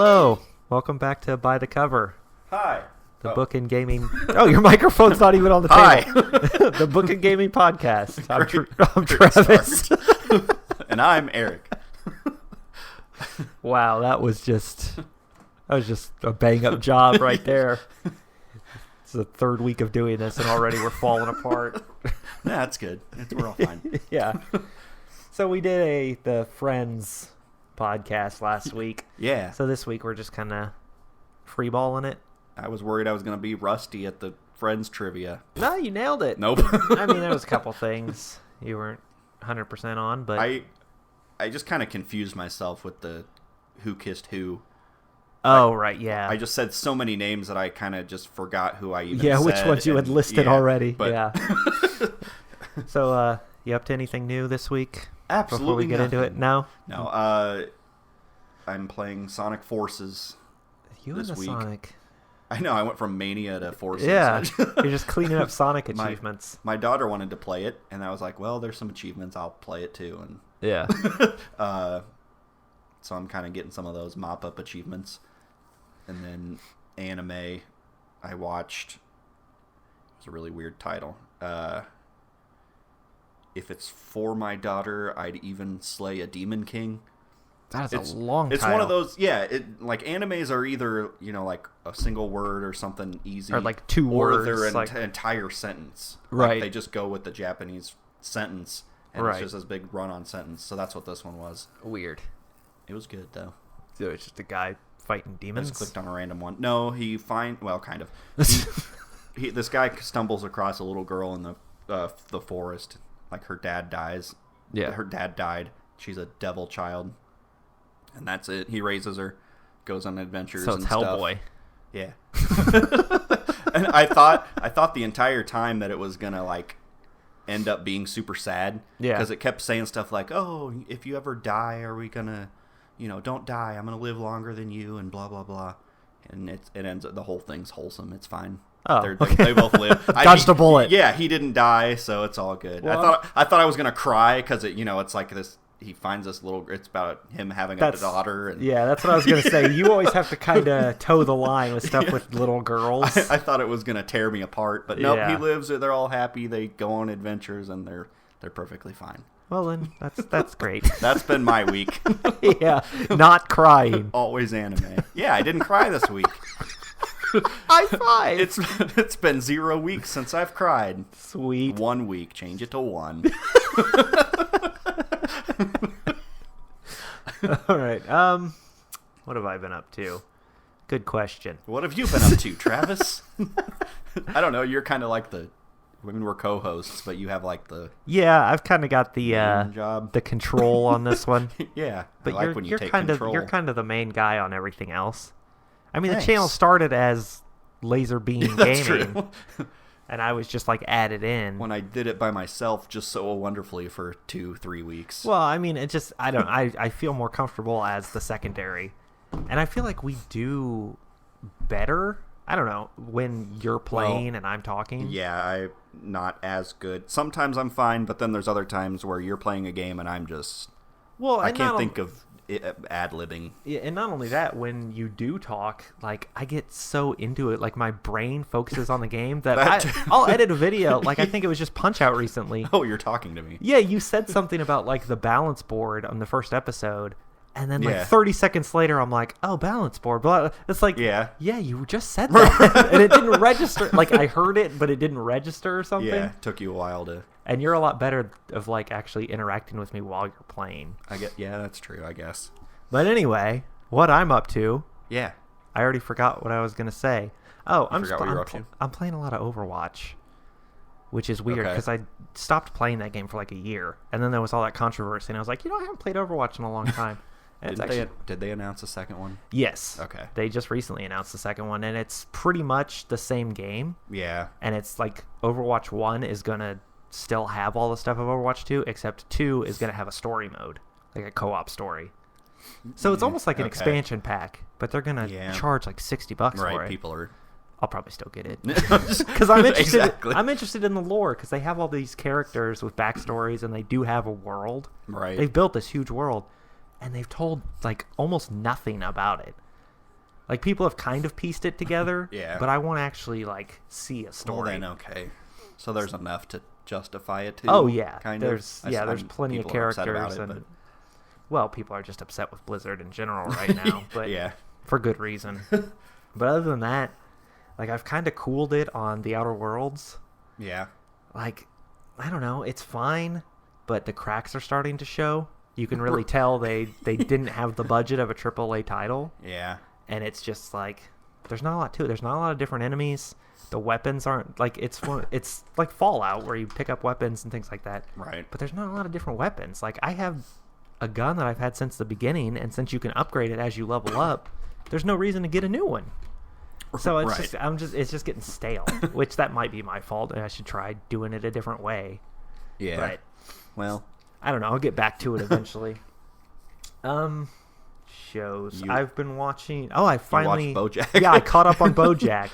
Hello, welcome back to By the Cover. Hi. The Bookend Gaming. Oh, your microphone's not even on the table. Hi. The Bookend Gaming podcast. I'm Travis. And I'm Eric. Wow, that was just a bang up job right there. It's the third week of doing this, and already we're falling apart. Nah, that's good. We're all fine. Yeah. So we did the Friends podcast last week. Yeah. So this week we're just kind of freeballing it. I was worried I was going to be rusty at the Friends trivia. No, you nailed it. Nope. I mean, there was a couple things you weren't 100% on, but I just kind of confused myself with the who kissed who. Oh, right, yeah. I just said so many names that I kind of just forgot who I even said. Yeah, which ones you had listed already. But yeah. So, you up to anything new this week? Absolutely Before we get into it? No? No. I'm playing Sonic Forces this week. Sonic. I know, I went from Mania to Forces. Yeah, you're just cleaning up Sonic achievements. My daughter wanted to play it, and I was like, well, there's some achievements, I'll play it too. And yeah. So I'm kind of getting some of those mop-up achievements. And then anime, I watched, it was a really weird title. If it's for my daughter, I'd even slay a demon king. That's a long title. It's one of those, yeah, like animes are either, like a single word or something easy. Or like two words. Or they're an entire sentence. Right. Like they just go with the Japanese sentence, and it's just this big run-on sentence. So that's what this one was. Weird. It was good, though. So it's just a guy fighting demons? I just clicked on a random one. No, well, kind of. This guy stumbles across a little girl in the forest. Like, her dad dies. Yeah. Her dad died. She's a devil child. And that's it. He raises her, goes on adventures and stuff. So it's Hellboy. Yeah. And I thought the entire time that it was going to, like, end up being super sad. Yeah. Because it kept saying stuff like, oh, if you ever die, are we going to, don't die. I'm going to live longer than you and blah, blah, blah. And it ends up, the whole thing's wholesome. It's fine. Oh, okay. They both live. Dodged a bullet. Yeah, he didn't die, so it's all good. Well, I thought I was going to cry because, it's like this. He finds this it's about him having a daughter. And yeah, that's what I was going to say. You always have to kind of toe the line with stuff with little girls. I thought it was going to tear me apart, but nope, he lives. They're all happy. They go on adventures, and they're perfectly fine. Well, then, that's great. That's been my week. Yeah, not crying. Always anime. Yeah, I didn't cry this week. High five! It's been 0 weeks since I've cried. Sweet. 1 week. Change it to 1. All right. What have I been up to? Good question. What have you been up to, Travis? I don't know. You're kind of like we're co-hosts, but you have like the I've kind of got the job, the control on this one. Yeah, but I like when you take control. You're kind of the main guy on everything else. I mean, Thanks. The channel started as Laser Beam That's Gaming, true. and I was just like added in when I did it by myself, just so wonderfully for 2-3 weeks. Well, I mean, it just I feel more comfortable as the secondary, and I feel like we do better. I don't know, when you're playing and I'm talking. Yeah, I'm not as good. Sometimes I'm fine, but then there's other times where you're playing a game and I'm just... Well, I can't think of ad-libbing. Yeah, and not only that, when you do talk, like, I get so into it, like, my brain focuses on the game that I'll edit a video. Like, I think it was just Punch-Out recently. Oh, you're talking to me. Yeah, you said something about, like, the balance board on the first episode. And then, 30 seconds later, I'm like, oh, balance board. Blah. It's like, yeah, you just said that. And it didn't register. Like, I heard it, but it didn't register or something. Yeah, it took you a while to... And you're a lot better of, like, actually interacting with me while you're playing. Yeah, that's true, I guess. But anyway, what I'm up to... Yeah. I already forgot what I was going to say. Oh, I'm playing a lot of Overwatch, which is weird because I stopped playing that game for, like, a year. And then there was all that controversy, and I was like, I haven't played Overwatch in a long time. Did they announce a second one? Yes. Okay. They just recently announced the second one, and it's pretty much the same game. Yeah. And it's like Overwatch 1 is going to still have all the stuff of Overwatch 2, except 2 is going to have a story mode, like a co-op story. So it's almost like an expansion pack, but they're going to charge like $60 for it. Right, people are... I'll probably still get it because I'm interested. Exactly. I'm interested in the lore because they have all these characters with backstories, and they do have a world. Right. They've built this huge world, and they've told like almost nothing about it. Like, people have kind of pieced it together. Yeah. But I want to actually, like, see a story. Well, then, okay. So there's enough to justify it, too? Oh, yeah. Kind there's of? there's plenty of characters. Well, people are just upset with Blizzard in general right now. But yeah. For good reason. But other than that, like, I've kind of cooled it on The Outer Worlds. Yeah. Like, I don't know. It's fine, but the cracks are starting to show. You can really tell they didn't have the budget of a AAA title. Yeah. And it's just like, there's not a lot to it. There's not a lot of different enemies. The weapons aren't like, it's like Fallout where you pick up weapons and things like that. Right. But there's not a lot of different weapons. Like, I have a gun that I've had since the beginning, and since you can upgrade it as you level up, there's no reason to get a new one. So it's it's just getting stale, which that might be my fault, and I should try doing it a different way. Yeah. But, well, I don't know. I'll get back to it eventually. Shows I've been watching. Oh, I finally watched Bojack. Yeah, I caught up on Bojack.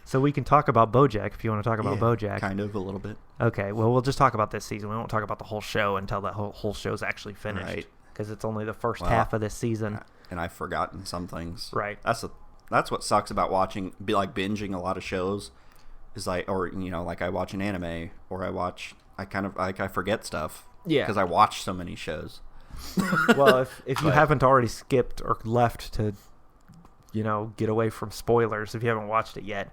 So we can talk about Bojack if you want to talk about Bojack. Kind of a little bit. Okay, well, we'll just talk about this season. We won't talk about the whole show until that whole show's actually finished. Right. Because it's only the first half of this season. And I've forgotten some things. Right. That's what sucks about binging a lot of shows. Is like, or like I watch an anime, or I forget stuff. Yeah. Because I watch so many shows. Well, if you haven't already skipped or left to, get away from spoilers, if you haven't watched it yet,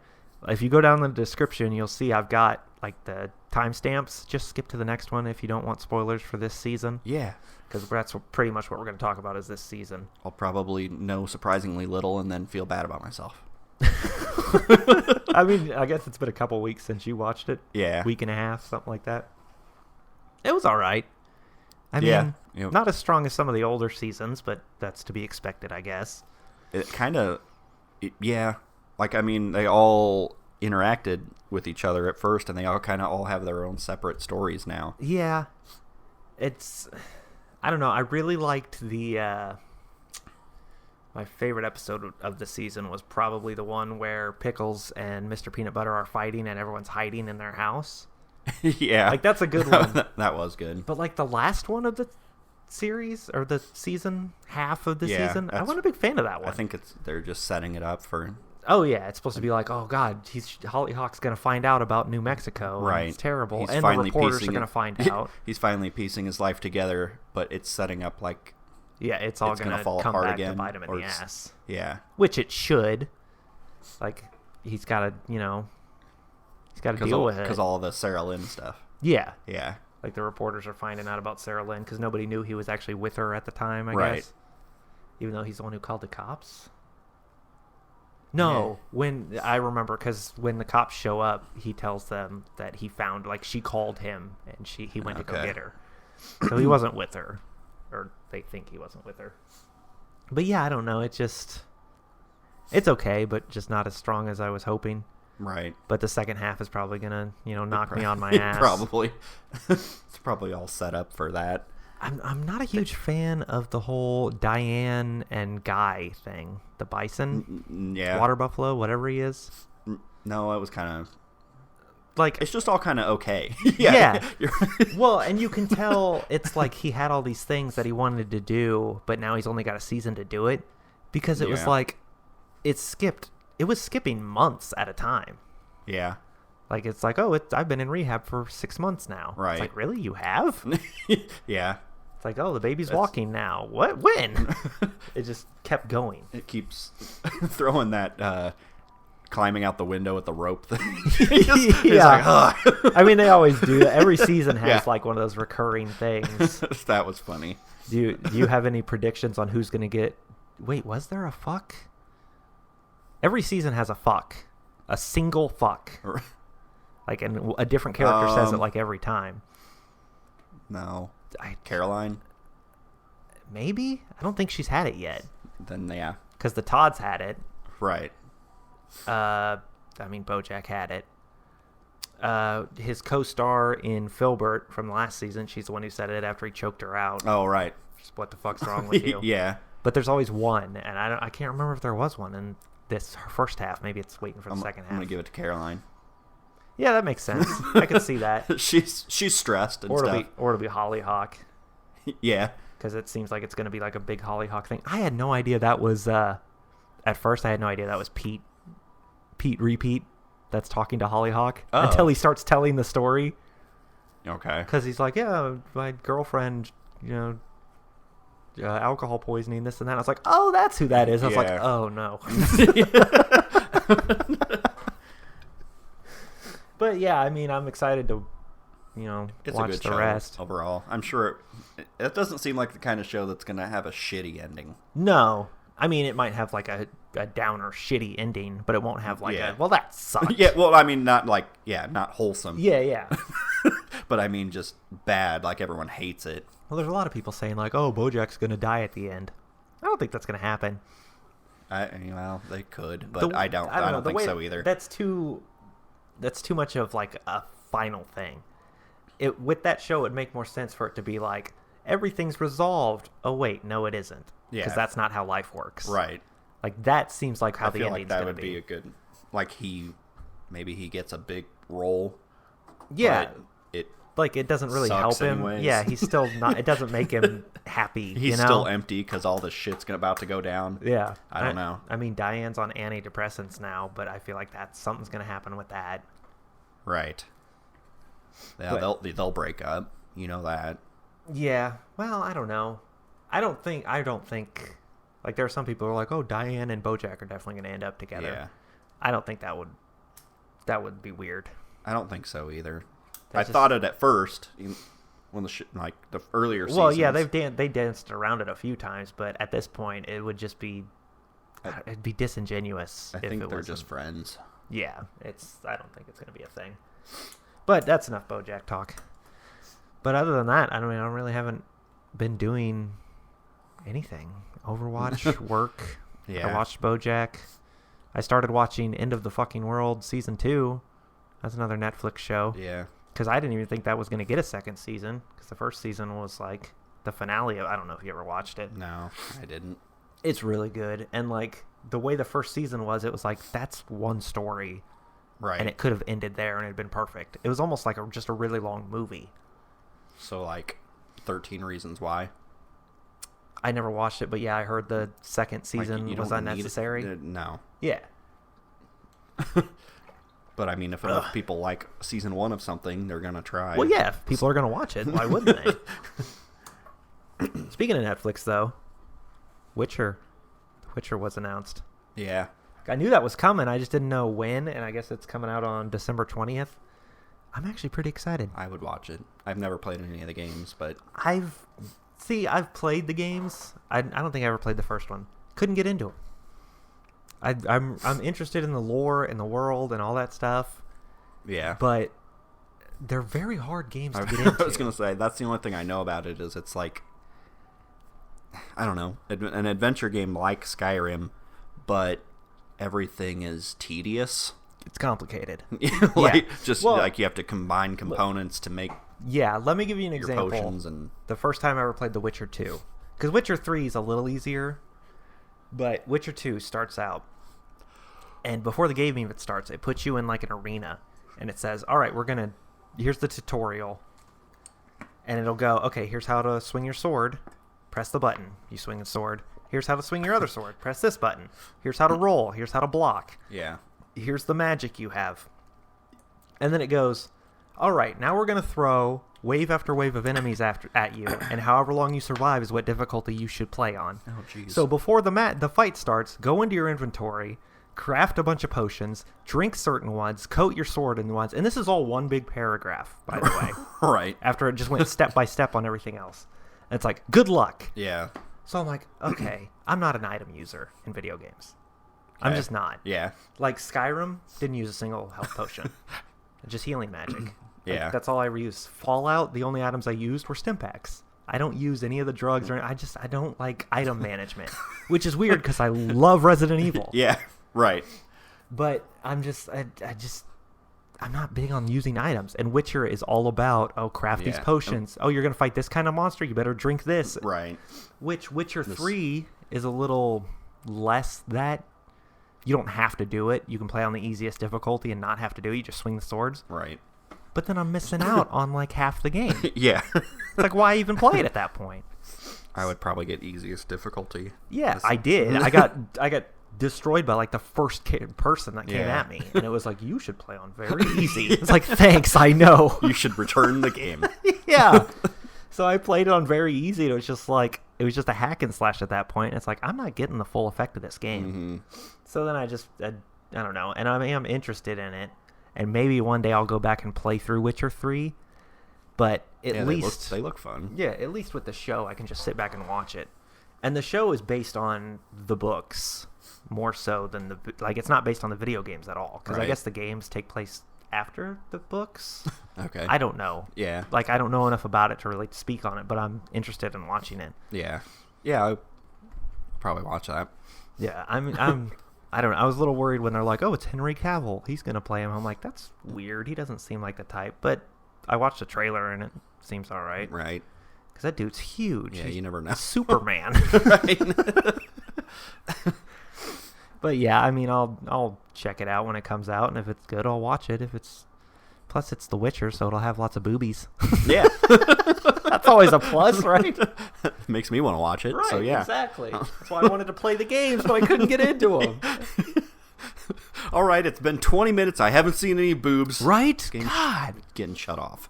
if you go down the description, you'll see I've got like the timestamps. Just skip to the next one if you don't want spoilers for this season. Yeah. Because that's pretty much what we're going to talk about is this season. I'll probably know surprisingly little and then feel bad about myself. I mean, I guess it's been a couple weeks since you watched it. Yeah. Week and a half, something like that. It was all right. I mean, not as strong as some of the older seasons, but that's to be expected, I guess. It kind of, yeah. Like, I mean, they all interacted with each other at first, and they all kind of all have their own separate stories now. Yeah. I don't know. I really liked my favorite episode of the season was probably the one where Pickles and Mr. Peanut Butter are fighting and everyone's hiding in their house. Yeah. Like, that's a good one. That was good. But, like, the last one of the series, or the season, half of the season, I wasn't a big fan of that one. I think they're just setting it up for... Oh, yeah. It's supposed to be like, oh, God, Hollyhock's going to find out about New Mexico. Right. It's terrible. He's and the reporters are going to find out. He's finally piecing his life together, but it's setting up like... Yeah, it's all going to fall come apart back again, to bite him in the ass. Yeah. Which it should. Like, he's got to, he's got to deal with it. Because all the Sarah Lynn stuff. Yeah. Yeah. Like, the reporters are finding out about Sarah Lynn because nobody knew he was actually with her at the time, I guess. Even though he's the one who called the cops. No, when I remember, because when the cops show up, he tells them that he found, like, she called him and he went to go get her. So he wasn't with her, or they think he wasn't with her. But yeah, I don't know. It's okay, but just not as strong as I was hoping. Right. But the second half is probably gonna, knock me on my ass. Probably. It's probably all set up for that. I'm not a huge fan of the whole Diane and Guy thing. The bison, water buffalo, whatever he is. No, it was kind of like, it's just all kind of okay. Yeah. Well, and you can tell it's like he had all these things that he wanted to do, but now he's only got a season to do it because it was like it was skipping months at a time. Yeah. Like, it's like, I've been in rehab for 6 months now. Right. It's like, really? You have? Yeah. It's like, the baby's walking now. What? When? It just kept going. It keeps throwing that climbing out the window with the rope thing. Yeah. Like, I mean, they always do that. Every season has like one of those recurring things. That was funny. Do you have any predictions on who's going to get... Wait, was there a fuck? Every season has a fuck. A single fuck. Like, and a different character says it like every time. No. Caroline? Maybe? I don't think she's had it yet. Then, yeah. Because the Todds had it. Right. I mean, Bojack had it. His co-star in Filbert from last season, she's the one who said it after he choked her out. Oh, right. Just, what the fuck's wrong with you? Yeah. But there's always one, and I can't remember if there was one in this first half. Maybe it's waiting for the second half. I'm going to give it to Caroline. Yeah, that makes sense. I can see that. She's stressed and stuff. Or it'll be Hollyhock. Yeah. Because it seems like it's going to be like a big Hollyhock thing. I had no idea that was at first I had no idea that was Pete Repeat that's talking to Hollyhock until he starts telling the story. Okay. Because he's like, yeah, my girlfriend, alcohol poisoning, this and that. I was like, oh, that's who that is. I was like, oh, no. But, yeah, I mean, I'm excited to, it's watch a good the show rest. Overall. I'm sure it doesn't seem like the kind of show that's going to have a shitty ending. No. I mean, it might have, like, a downer, shitty ending, but it won't have, like, well, that sucked. Yeah, well, I mean, not, like, not wholesome. Yeah. But, I mean, just bad, like, everyone hates it. Well, there's a lot of people saying, like, oh, Bojack's going to die at the end. I don't think that's going to happen. Well, they could, but I don't think so either. That's too much of, like, a final thing. With that show, it would make more sense for it to be like, everything's resolved. Oh, wait, no, it isn't. Because that's not how life works. Right. Like, that seems like how the ending's going to be. I feel like that would be a good... Like, maybe he gets a big role. Yeah. It doesn't really help him. Anyways. Yeah, he's still not... It doesn't make him happy, He's still empty because all the shit's about to go down. Yeah. I don't know. I mean, Diane's on antidepressants now, but I feel like something's going to happen with that. Right. Yeah, they'll break up. You know that. Yeah. Well, I don't know. I don't think like there are some people who are like, oh, Diane and Bojack are definitely going to end up together. Yeah. I don't think that would be weird. I don't think so either. I thought it at first when the earlier seasons. Well, yeah, they danced around it a few times, but at this point it would just be it'd be disingenuous. I think they're just friends. Yeah, I don't think it's going to be a thing. But that's enough Bojack talk. But other than that, I really haven't been doing anything. Overwatch, work. Yeah. I watched Bojack. I started watching End of the Fucking World Season 2. That's another Netflix show. Yeah. Because I didn't even think that was going to get a second season. Because the first season was like the finale of... I don't know if you ever watched it. No, I didn't. It's really good. And like the way the first season was, it was like, that's one story. Right. And it could have ended there and it'd been perfect. It was almost like just a really long movie. So like 13 Reasons Why? I never watched it, but yeah, I heard the second season was unnecessary. No. Yeah. But I mean, if enough people like season 1 of something, they're going to try. Well, yeah, if people are going to watch it, why wouldn't they? Speaking of Netflix, though, Witcher was announced. Yeah. I knew that was coming. I just didn't know when, and I guess it's coming out on December 20th. I'm actually pretty excited. I would watch it. I've never played any of the games, but... I've played the games. I don't think I ever played the first one. Couldn't get into it. I'm interested in the lore and the world and all that stuff. Yeah. But they're very hard games to get into. I was going to say, that's the only thing I know about it is it's like... I don't know. An adventure game like Skyrim, but everything is tedious. It's complicated. Like you have to combine components to make. Yeah, let me give you an example. Potions and the first time I ever played The Witcher 2, because Witcher 3 is a little easier, but Witcher 2 starts out, and before the game even starts, it puts you in like an arena, and it says, "All right, here's the tutorial," and it'll go, "Okay, here's how to swing your sword. Press the button. You swing the sword. Here's how to swing your other sword. Press this button. Here's how to roll. Here's how to block. Yeah. Here's the magic you have." And then it goes, all right, now we're going to throw wave after wave of enemies at you, and however long you survive is what difficulty you should play on. Oh, jeez. So before the fight starts, go into your inventory, craft a bunch of potions, drink certain ones, coat your sword in ones, and this is all one big paragraph, by the way. Right. After it just went step by step on everything else. And it's like, good luck. Yeah. So I'm like, okay, I'm not an item user in video games. I'm just not. Yeah. Like Skyrim didn't use a single health potion. Just healing magic. Yeah. Like, that's all I ever used. Fallout, the only items I used were stim packs. I don't use any of the drugs or I don't like item management, which is weird because I love Resident Evil. Yeah. Right. But I'm not big on using items. And Witcher is all about, craft these potions. Oh, you're going to fight this kind of monster? You better drink this. Right. Which Witcher 3 is a little less that. You don't have to do it. You can play on the easiest difficulty and not have to do it. You just swing the swords. Right. But then I'm missing out on like half the game. Yeah. It's like, why even play it at that point? I would probably get easiest difficulty. Yeah, I did. I got destroyed by like the first person that came at me, and it was like, you should play on very easy. It's like, thanks, I know. You should return the game. Yeah. So I played it on very easy, and it was just a hack and slash at that point. It's like, I'm not getting the full effect of this game. So then I don't know, and I am interested in it, and maybe one day I'll go back and play through Witcher 3, but at least they look fun. Yeah, at least with the show, I can just sit back and watch it. And the show is based on the books more so than it's not based on the video games at all, because I guess the games take place after the books. Okay. I don't know. Yeah. Like, I don't know enough about it to really speak on it, but I'm interested in watching it. Yeah. Yeah, I'll probably watch that. Yeah, I don't know. I was a little worried when they're like, oh, it's Henry Cavill. He's going to play him. I'm like, that's weird. He doesn't seem like the type. But I watched the trailer, and it seems all right. Right. Because that dude's huge. Yeah, you never know. Superman. Right. But yeah, I mean, I'll check it out when it comes out, and if it's good, I'll watch it. Plus it's The Witcher, so it'll have lots of boobies. Yeah. That's always a plus, right? Makes me want to watch it. Right, so yeah. Exactly. That's why I wanted to play the game, so I couldn't get into them. All right, it's been 20 minutes. I haven't seen any boobs. Right? God. Getting shut off.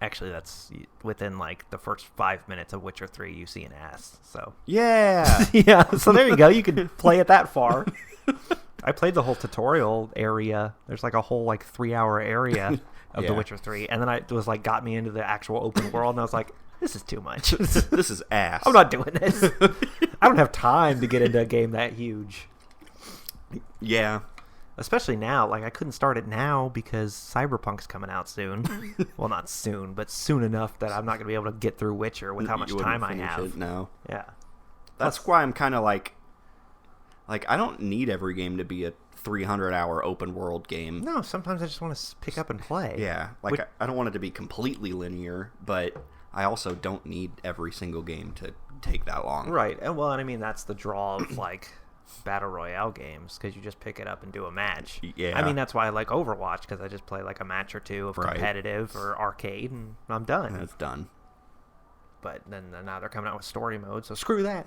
Actually, that's within like the first 5 minutes of Witcher 3, you see an ass. So yeah. Yeah, so there you go. You can play it that far. I played the whole tutorial area. There's like a whole 3-hour area of The Witcher 3, and then it was got me into the actual open world, and I was like, this is too much. This is ass. I'm not doing this. I don't have time to get into a game that huge. Yeah. Especially now, I couldn't start it now because Cyberpunk's coming out soon. Well, not soon, but soon enough that I'm not going to be able to get through Witcher with how much time I have. No. Yeah. That's why I'm kind of I don't need every game to be a 300-hour open world game. No, sometimes I just want to pick up and play. Yeah. I don't want it to be completely linear, but I also don't need every single game to take that long. Right. And I mean, that's the draw of Battle Royale games, because you just pick it up and do a match. Yeah. I mean, that's why I like Overwatch, because I just play a match or two of competitive or arcade, and I'm done. And it's done. But then now they're coming out with story mode, so screw that.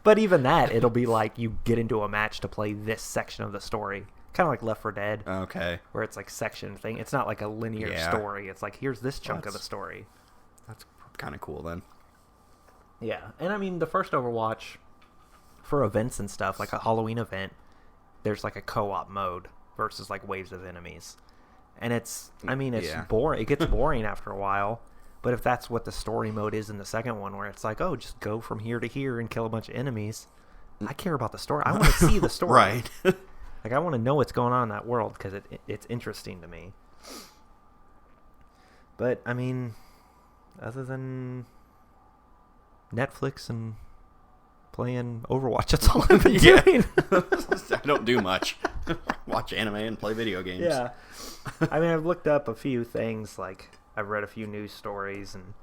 But even that, it'll be you get into a match to play this section of the story. Kind of like Left 4 Dead. Okay. Where it's section thing. It's not a linear story. It's here's this chunk of the story. That's kind of cool then. Yeah. And I mean, the first Overwatch, for events and stuff, like a Halloween event, there's a co-op mode versus waves of enemies. And it's boring. It gets boring after a while. But if that's what the story mode is in the second one, where it's just go from here to here and kill a bunch of enemies, I care about the story. I want to see the story. Right. I want to know what's going on in that world, because it's interesting to me. But, I mean, other than Netflix and playing Overwatch, that's all I've been doing. I don't do much. Watch anime and play video games. Yeah. I mean, I've looked up a few things, I've read a few news stories, and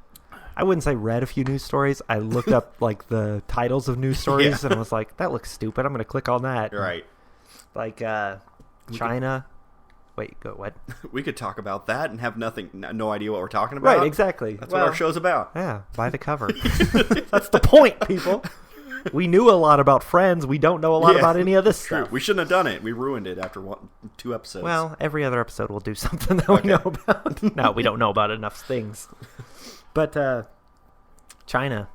I wouldn't say read a few news stories. I looked up the titles of news stories and was like, that looks stupid. I'm going to click on that. Right. China. Wait, go what? We could talk about that and have no idea what we're talking about. Right, exactly. That's what our show's about. Yeah, buy the cover. That's the point, people. We knew a lot about Friends. We don't know a lot about any of this stuff. We shouldn't have done it. We ruined it after 2 episodes. Well, every other episode we'll do something that we know about. No, we don't know about enough things. But China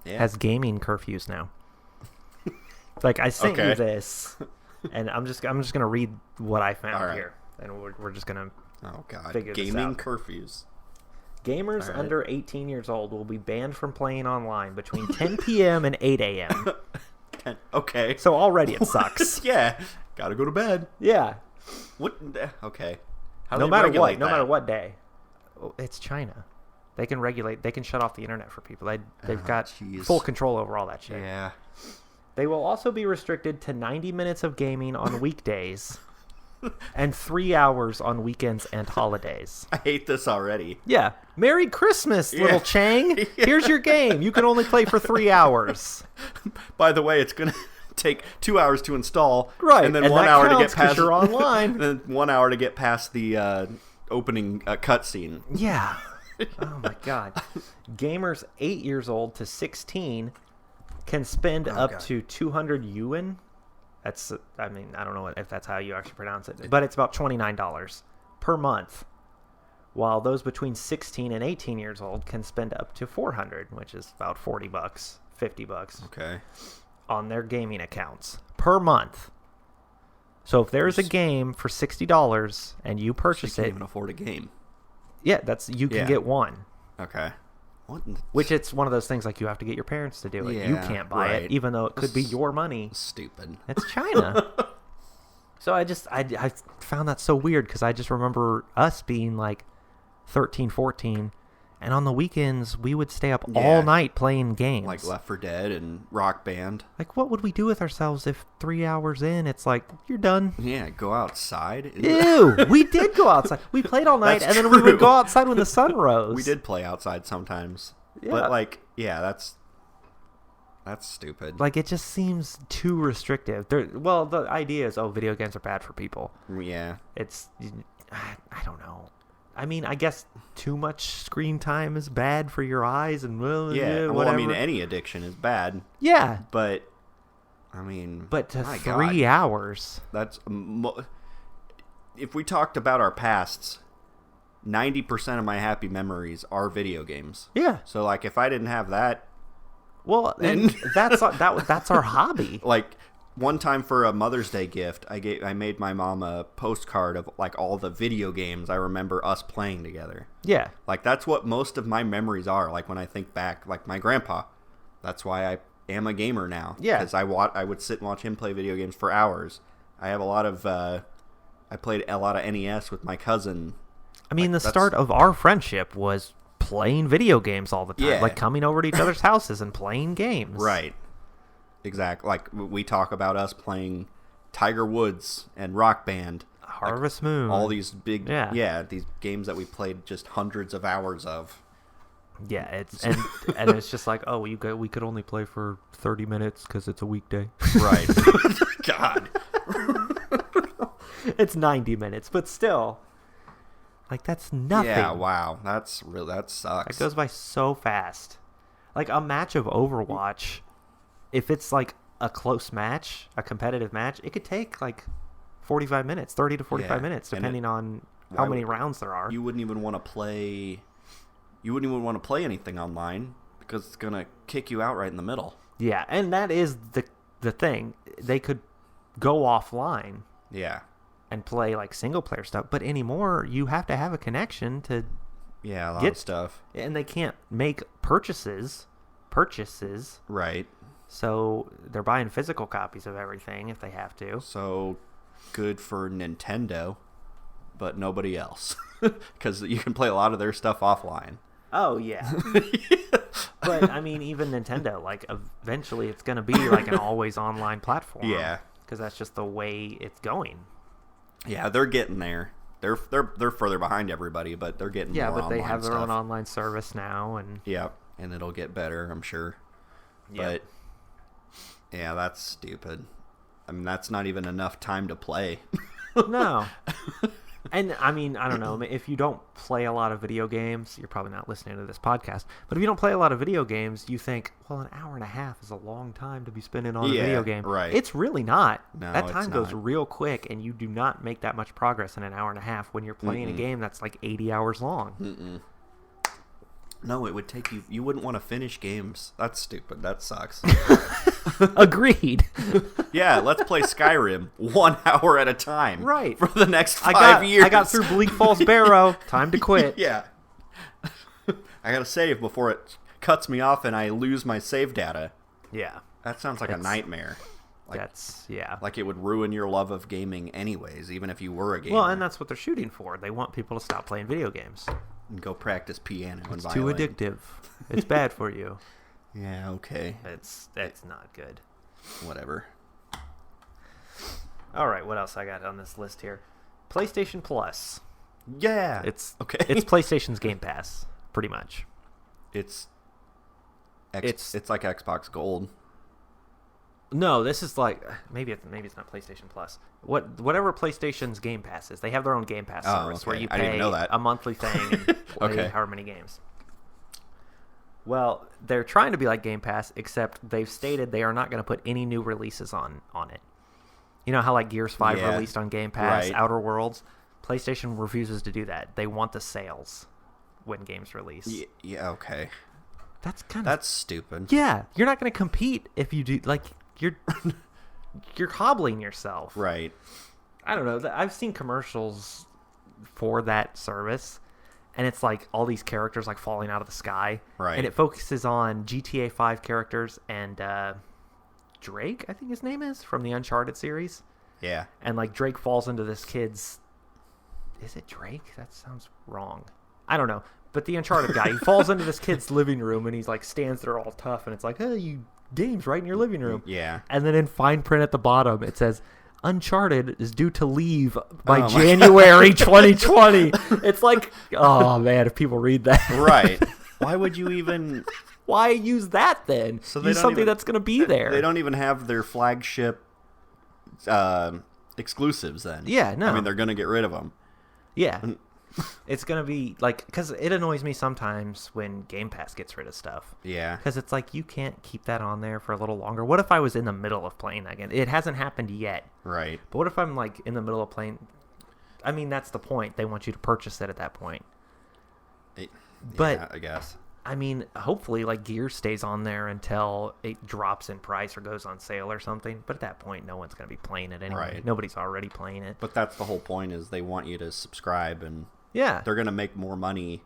has gaming curfews now. I sent you this, and I'm just gonna read what I found here, and we're just gonna figure this out. Gaming curfews. Gamers under 18 years old will be banned from playing online between 10 p.m. and 8 a.m. Okay. So already it sucks. Yeah. Gotta go to bed. Yeah. What? Okay. No matter what. No matter what day. It's China. They can regulate. They can shut off the internet for people. They've got full control over all that shit. Yeah. They will also be restricted to 90 minutes of gaming on weekdays and 3 hours on weekends and holidays. I hate this already. Yeah. Merry Christmas, little Chang. Here's your game. You can only play for 3 hours. By the way, it's going to take 2 hours to install. Right. And then 1 hour to get past. You're online. And then 1 hour to get past the opening cutscene. Yeah. Oh, my God. Gamers 8 years old to 16 can spend up to 200 yuan. That's, I mean, I don't know if that's how you actually pronounce it, but it's about $29 per month. While those between 16 and 18 years old can spend up to 400, which is about $40, $50. Okay. On their gaming accounts per month. So if there's a game for $60 and you purchase so you it, can't even afford a game. Yeah, you can get one. Okay. Which it's one of those things like you have to get your parents to do it. Yeah, you can't buy it, even though it could be your money. Stupid. It's China. So I found that so weird because I just remember us being like 13, 14, and on the weekends we would stay up all night playing games. Like Left 4 Dead and Rock Band. Like, what would we do with ourselves if 3 hours in, it's like, you're done? Yeah, go outside. Ew, we did go outside. We played all night, and then we would go outside when the sun rose. We did play outside sometimes. Yeah. But, like, yeah, that's stupid. Like, it just seems too restrictive. Well, the idea is, video games are bad for people. Yeah. I don't know. I mean, I guess too much screen time is bad for your eyes and whatever. Well, I mean, any addiction is bad. Yeah. But, I mean... But to 3 hours... That's... If we talked about our pasts, 90% of my happy memories are video games. Yeah. So, like, if I didn't have that... Well, and that's our hobby. Like... One time for a Mother's Day gift, I made my mom a postcard of like all the video games I remember us playing together. Yeah. Like that's what most of my memories are. Like when I think back, like my grandpa. That's why I am a gamer now. Yeah. Because I would sit and watch him play video games for hours. I have a lot of I played a lot of NES with my cousin. I mean, the start of our friendship was playing video games all the time. Yeah. Like coming over to each other's houses and playing games. Right. Exactly. Like we talk about us playing Tiger Woods and Rock Band, Harvest Moon, all these big, these games that we played just hundreds of hours of. Yeah, and it's just like, we could only play for 30 minutes because it's a weekday. Right. God. It's 90 minutes, but still, like that's nothing. Yeah. Wow. That sucks. It goes by so fast. Like a match of Overwatch. If it's like a close match, a competitive match, it could take like 45 minutes, 30 to 45 minutes, depending on how many rounds there are. You wouldn't even want to play. You wouldn't even want to play anything online because it's gonna kick you out right in the middle. Yeah, and that is the thing. They could go offline. Yeah. And play like single player stuff, but anymore you have to have a connection to. Yeah, a lot of stuff. And they can't make purchases. Right. So they're buying physical copies of everything if they have to. So good for Nintendo, but nobody else. Because you can play a lot of their stuff offline. Oh, yeah. But, I mean, even Nintendo, like, eventually it's going to be like an always online platform. Yeah. Because that's just the way it's going. Yeah, they're getting there. They're further behind everybody, but they're getting more online stuff. Yeah, but they have their own online service now. Yeah, and it'll get better, I'm sure. Yep. But... yeah, that's stupid. I mean, that's not even enough time to play. No. And, I mean, I don't know. If you don't play a lot of video games, you're probably not listening to this podcast. But if you don't play a lot of video games, you think, well, an hour and a half is a long time to be spending on a video game. Right. It's really not. No, that time goes real quick, and you do not make that much progress in an hour and a half when you're playing a game that's like 80 hours long. No, it would take you... You wouldn't want to finish games. That's stupid. That sucks. Agreed. Yeah, let's play Skyrim 1 hour at a time. Right. For the next 5 years. I got through Bleak Falls Barrow. Time to quit. Yeah. I gotta save before it cuts me off and I lose my save data. Yeah. That sounds like a nightmare. Like it would ruin your love of gaming anyways, even if you were a gamer. Well, and that's what they're shooting for. They want people to stop playing video games. And go practice piano and violin. It's too addictive. It's bad for you. Yeah, okay. It's not good. Whatever. All right, what else I got on this list here? PlayStation Plus. Yeah. It's PlayStation's Game Pass, pretty much. It's like Xbox Gold. No, this is like maybe it's not PlayStation Plus. Whatever PlayStation's Game Pass is, they have their own Game Pass service where you pay a monthly thing and play however many games. Well, they're trying to be like Game Pass, except they've stated they are not going to put any new releases on it. You know how like Gears 5 released on Game Pass, Outer Worlds? PlayStation refuses to do that. They want the sales when games release. Yeah, okay. That's stupid. Yeah, you're not going to compete if you do like you're hobbling yourself. Right. I don't know. I've seen commercials for that service, and it's like all these characters like falling out of the sky. Right. And it focuses on GTA 5 characters and Drake, I think his name is, from the Uncharted series. Yeah. And like Drake falls into this kid's... Is it Drake? That sounds wrong. I don't know. But the Uncharted guy, he falls into this kid's living room and he's like stands there all tough and it's like, hey, you games right in your living room. Yeah. And then in fine print at the bottom, it says, Uncharted is due to leave by January 2020. It's like, oh man, if people read that. Right. Why would you even... Why use that then? So use something that's going to be there. They don't even have their flagship exclusives then. Yeah, no. I mean, they're going to get rid of them. Yeah. It's going to be like, because it annoys me sometimes when Game Pass gets rid of stuff. Yeah. Because it's like, you can't keep that on there for a little longer. What if I was in the middle of playing that game? It hasn't happened yet. Right. But what if I'm like in the middle of playing? I mean, that's the point. They want you to purchase it at that point. But I guess. I mean, hopefully, like, Gears stays on there until it drops in price or goes on sale or something. But at that point, no one's going to be playing it anyway. Right. Nobody's already playing it. But that's the whole point, is they want you to subscribe, and they're going to make more money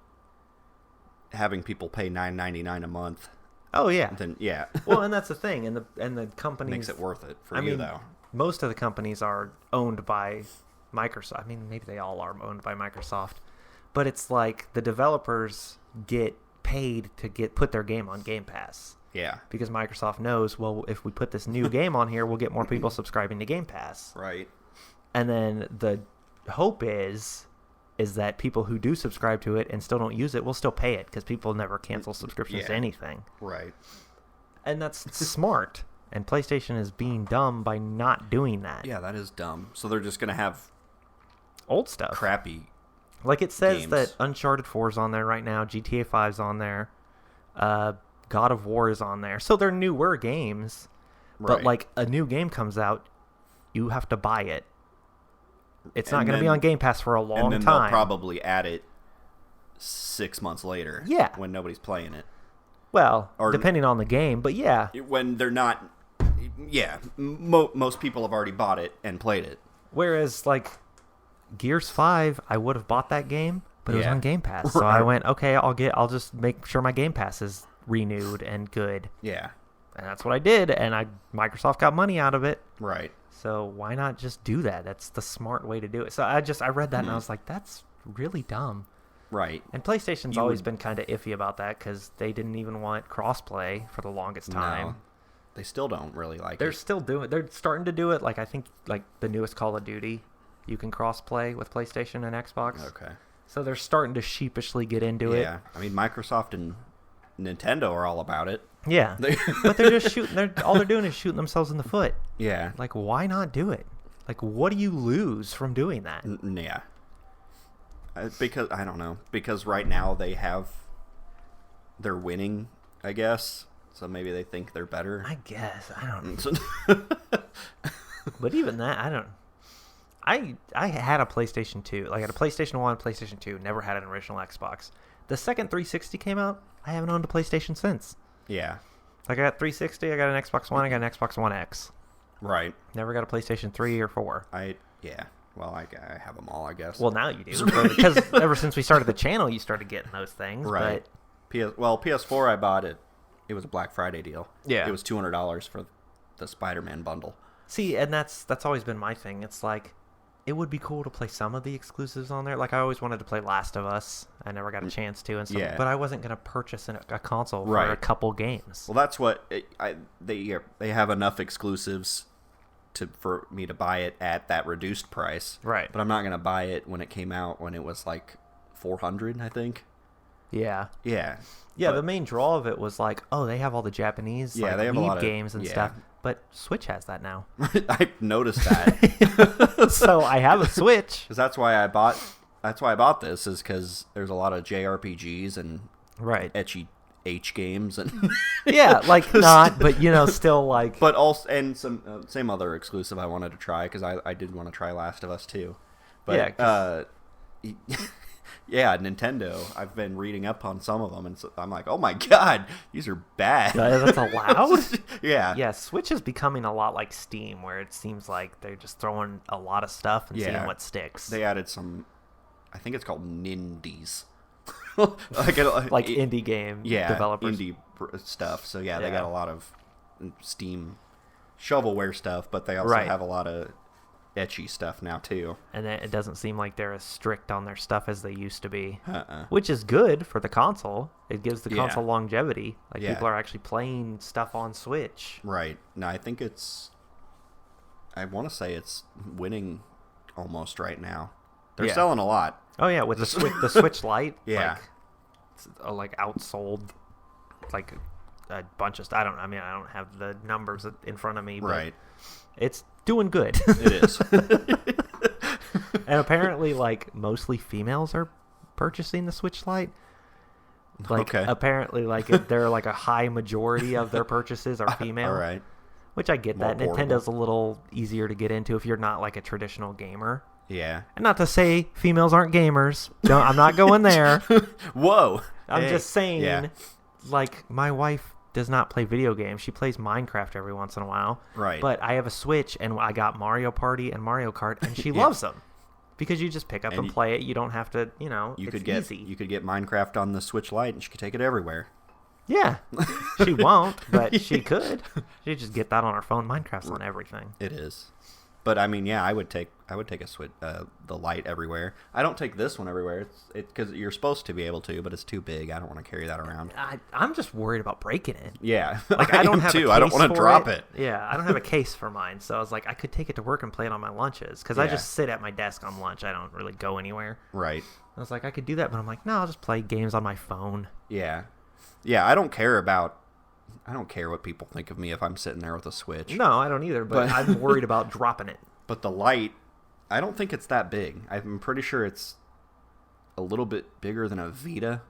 having people pay $9.99 a month. Oh, yeah. Well, and that's the thing. And the companies... Makes it worth it for you, though. Most of the companies are owned by Microsoft. I mean, maybe they all are owned by Microsoft. But it's like the developers get paid to put their game on Game Pass. Yeah. Because Microsoft knows, well, if we put this new game on here, we'll get more people subscribing to Game Pass. Right. And then the hope is that people who do subscribe to it and still don't use it will still pay it, because people never cancel subscriptions to anything. Right. And that's smart. And PlayStation is being dumb by not doing that. Yeah, that is dumb. So they're just going to have old stuff. Crappy like it says games. that Uncharted 4 is on there right now. GTA 5 is on there. God of War is on there. So they're newer games. Right. But like a new game comes out, you have to buy it. It's not going to be on Game Pass for a long time. And then they'll probably add it 6 months later. Yeah. When nobody's playing it. Well, depending on the game, but yeah. When they're not... Yeah. Most people have already bought it and played it. Whereas, like, Gears 5, I would have bought that game, but it was on Game Pass. So I went, okay, I'll just make sure my Game Pass is renewed and good. Yeah. And that's what I did, and Microsoft got money out of it. Right. So why not just do that? That's the smart way to do it. So I read that and I was like, that's really dumb. Right. And PlayStation's always been kind of iffy about that, because they didn't even want crossplay for the longest time. No. They still don't really like They're starting to do it. Like, I think like the newest Call of Duty, you can cross-play with PlayStation and Xbox. Okay. So they're starting to sheepishly get into it. Yeah. I mean, Microsoft and Nintendo are all about it. Yeah. But they're just shooting. All they're doing is shooting themselves in the foot. Yeah. Like, why not do it? Like, what do you lose from doing that? Yeah. Because, I don't know. Because right now they're winning, I guess. So maybe they think they're better. I guess. I don't know. But even that, I don't... I had a PlayStation 2. Like, I had a PlayStation 1, PlayStation 2. Never had an original Xbox. The second 360 came out, I haven't owned a PlayStation since. Yeah. Like, I got 360, I got an Xbox One, I got an Xbox One X. Right. Never got a PlayStation 3 or 4. Yeah. Well, I have them all, I guess. Well, now you do. Because ever since we started the channel, you started getting those things. Right. PS4 I bought it. It was a Black Friday deal. Yeah. It was $200 for the Spider-Man bundle. See, and that's always been my thing. It's like, it would be cool to play some of the exclusives on there. Like, I always wanted to play Last of Us. I never got a chance to, and stuff. Yeah. But I wasn't going to purchase a console for a couple games. Well, that's what they have enough exclusives for me to buy it at that reduced price. Right. But I'm not going to buy it when it came out, when it was like $400, I think. Yeah. Yeah. Yeah, the main draw of it was like, oh, they have all the Japanese they have a lot of games and stuff. But Switch has that now. I noticed that. So I have a Switch. Because that's why I bought this, is because there's a lot of JRPGs and ecchi H games and yeah, like not, but you know, still like. But also, and some same other exclusive I wanted to try because I did want to try Last of Us 2. But yeah, Nintendo. I've been reading up on some of them, and so I'm like, oh my god, these are bad. That's allowed. Yeah. Yeah, Switch is becoming a lot like Steam, where it seems like they're just throwing a lot of stuff and seeing what sticks. They added some. I think it's called Nindies. like indie game developers. Indie stuff. So yeah, they got a lot of Steam shovelware stuff, but they also have a lot of etchy stuff now too. And it doesn't seem like they're as strict on their stuff as they used to be, which is good for the console. It gives the console longevity. Like people are actually playing stuff on Switch. Right. No, I think I want to say it's winning almost right now. They're selling a lot. Oh yeah, with the Switch Lite. Yeah. Like outsold like a bunch of stuff. I don't have the numbers in front of me, but it's doing good. It is. And apparently like mostly females are purchasing the Switch Lite. Like apparently like they're like a high majority of their purchases are female. All right. Which I get that. Nintendo's a little easier to get into if you're not like a traditional gamer. Yeah. And not to say females aren't gamers. I'm not going there. Whoa. I'm just saying, like, my wife does not play video games. She plays Minecraft every once in a while. Right. But I have a Switch, and I got Mario Party and Mario Kart, and she loves them. Because you just pick up and play it. You don't have to, it's easy. You could get Minecraft on the Switch Lite, and she could take it everywhere. Yeah. She won't, but she could. She'd just get that on her phone. Minecraft's on everything. It is. But I mean, I would take a Switch, the Lite everywhere. I don't take this one everywhere. It's because you're supposed to be able to, but it's too big. I don't want to carry that around. I'm just worried about breaking it. Yeah, like I don't have a case I don't want to drop it. Yeah, I don't have a case for mine, so I was like, I could take it to work and play it on my lunches because I just sit at my desk on lunch. I don't really go anywhere. Right. I was like, I could do that, but I'm like, no, I'll just play games on my phone. Yeah, yeah. I don't care what people think of me if I'm sitting there with a Switch. No, I don't either, but I'm worried about dropping it. But the Lite, I don't think it's that big. I'm pretty sure it's a little bit bigger than a Vita.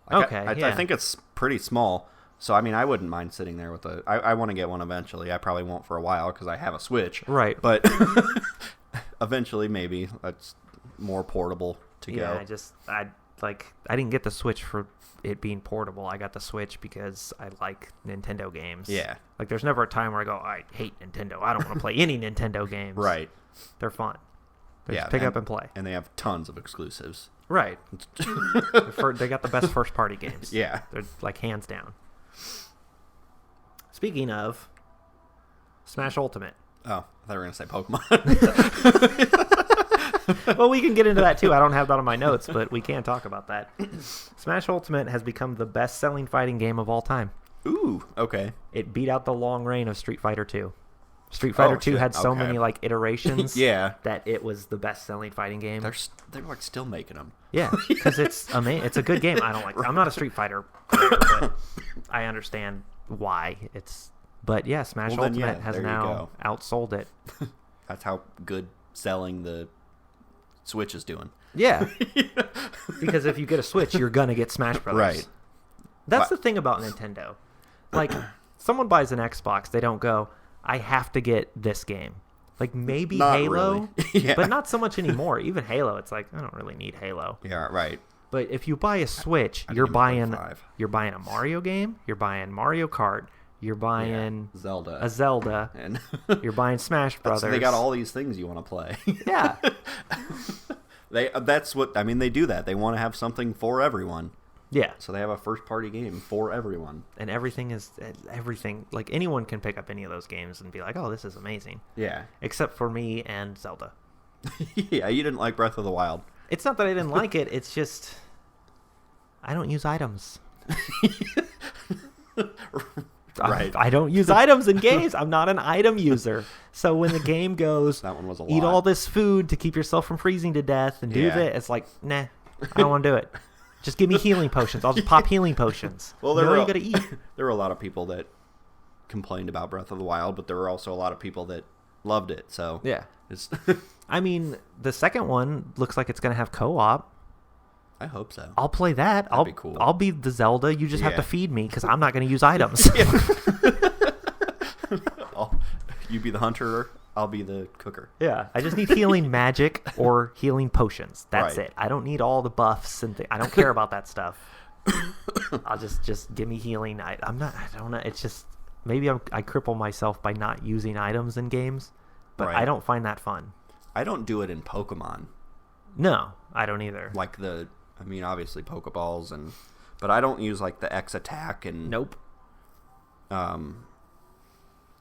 Like I think it's pretty small. So, I mean, I wouldn't mind sitting there with I want to get one eventually. I probably won't for a while because I have a Switch. Right. But eventually, maybe it's more portable to go. Yeah, I didn't get the Switch for it being portable. I got the Switch because I like Nintendo games. Yeah. Like there's never a time where I go, I hate Nintendo. I don't want to play any Nintendo games. Right. They're fun. Just pick up and play. And they have tons of exclusives. Right. They got the best first party games. Yeah. They're like hands down. Speaking of Smash Ultimate. Oh, I thought we were going to say Pokemon. Well, we can get into that too. I don't have that on my notes, but we can talk about that. Smash Ultimate has become the best-selling fighting game of all time. Ooh, okay. It beat out the long reign of Street Fighter 2. Street Fighter 2 had so many like iterations that it was the best-selling fighting game. They're like still making them. Yeah, because it's amazing. It's a good game. I'm not a Street Fighter player, but I understand why it's. But yeah, Smash Ultimate has now outsold it. That's how good selling the Switch is doing. Yeah. Because if you get a Switch, you're going to get Smash Brothers. Right. That's the thing about Nintendo. Like, someone buys an Xbox, they don't go, I have to get this game. Like, maybe not Halo, really. But not so much anymore. Even Halo, it's like, I don't really need Halo. Yeah, right. But if you buy a Switch, you're buying a Mario game, you're buying Mario Kart, you're buying a Zelda, and you're buying Smash Brothers. They got all these things you want to play. Yeah. That's what, I mean, they do that. They want to have something for everyone. Yeah. So they have a first-party game for everyone. And everything. Like, anyone can pick up any of those games and be like, oh, this is amazing. Yeah. Except for me and Zelda. Yeah, you didn't like Breath of the Wild. It's not that I didn't like it. It's just, I don't use items. Right. I don't use items in games. I'm not an item user. So when the game goes, that one was a lot. Eat all this food to keep yourself from freezing to death and do that, it's like, nah, I don't want to do it. Just give me healing potions. I'll just pop healing potions. Well, you gotta eat. There were a lot of people that complained about Breath of the Wild, but there were also a lot of people that loved it. So yeah, I mean, the second one looks like it's gonna have co-op. I hope so. I'll play that. That'd be cool. I'll be the Zelda. You just have to feed me because I'm not going to use items. You be the hunter. I'll be the cooker. Yeah, I just need healing magic or healing potions. That's it. I don't need all the buffs and I don't care about that stuff. I'll just give me healing. I don't know. It's just maybe I cripple myself by not using items in games, but I don't find that fun. I don't do it in Pokemon. No, I don't either. Like obviously Pokeballs but I don't use like the X attack and nope.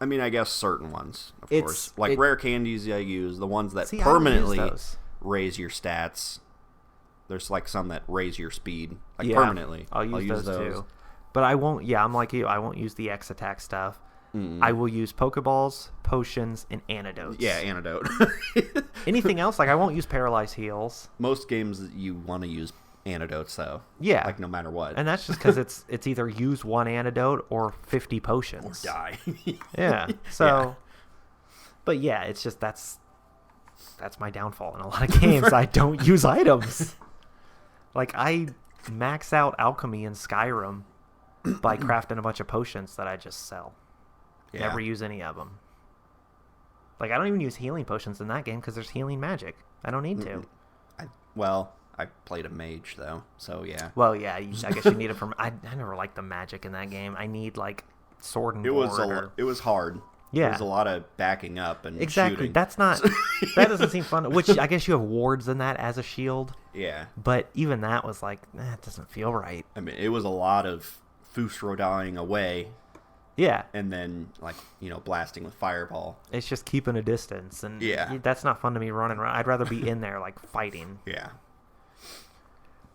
I guess certain ones, of course. Like rare candies I use, the ones that permanently raise your stats. There's like some that raise your speed, like permanently. I'll use those too. But I won't, I'm like you, I won't use the X attack stuff. I will use Pokeballs, potions, and antidotes. Yeah, antidote. Anything else, like I won't use paralyzed heals. Most games you want to use antidotes though. Yeah. Like no matter what. And that's just because it's either use one antidote or 50 potions. Or die. Yeah. So, but yeah, it's just that's my downfall in a lot of games. I don't use items. Like I max out alchemy in Skyrim by crafting a bunch of potions that I just sell. Yeah. Never use any of them. Like I don't even use healing potions in that game because there's healing magic. I don't need to. I played a mage though, so yeah. Well, yeah, I guess you need it from. I never liked the magic in that game. I need like sword and board. It was hard. Yeah, there was a lot of backing up and exactly. Shooting. That doesn't seem fun. Which I guess you have wards in that as a shield. Yeah, but even that was like, it doesn't feel right. It was a lot of Fusro dying away. Yeah, and then blasting with fireball. It's just keeping a distance, and that's not fun to me running around. I'd rather be in there like fighting. Yeah.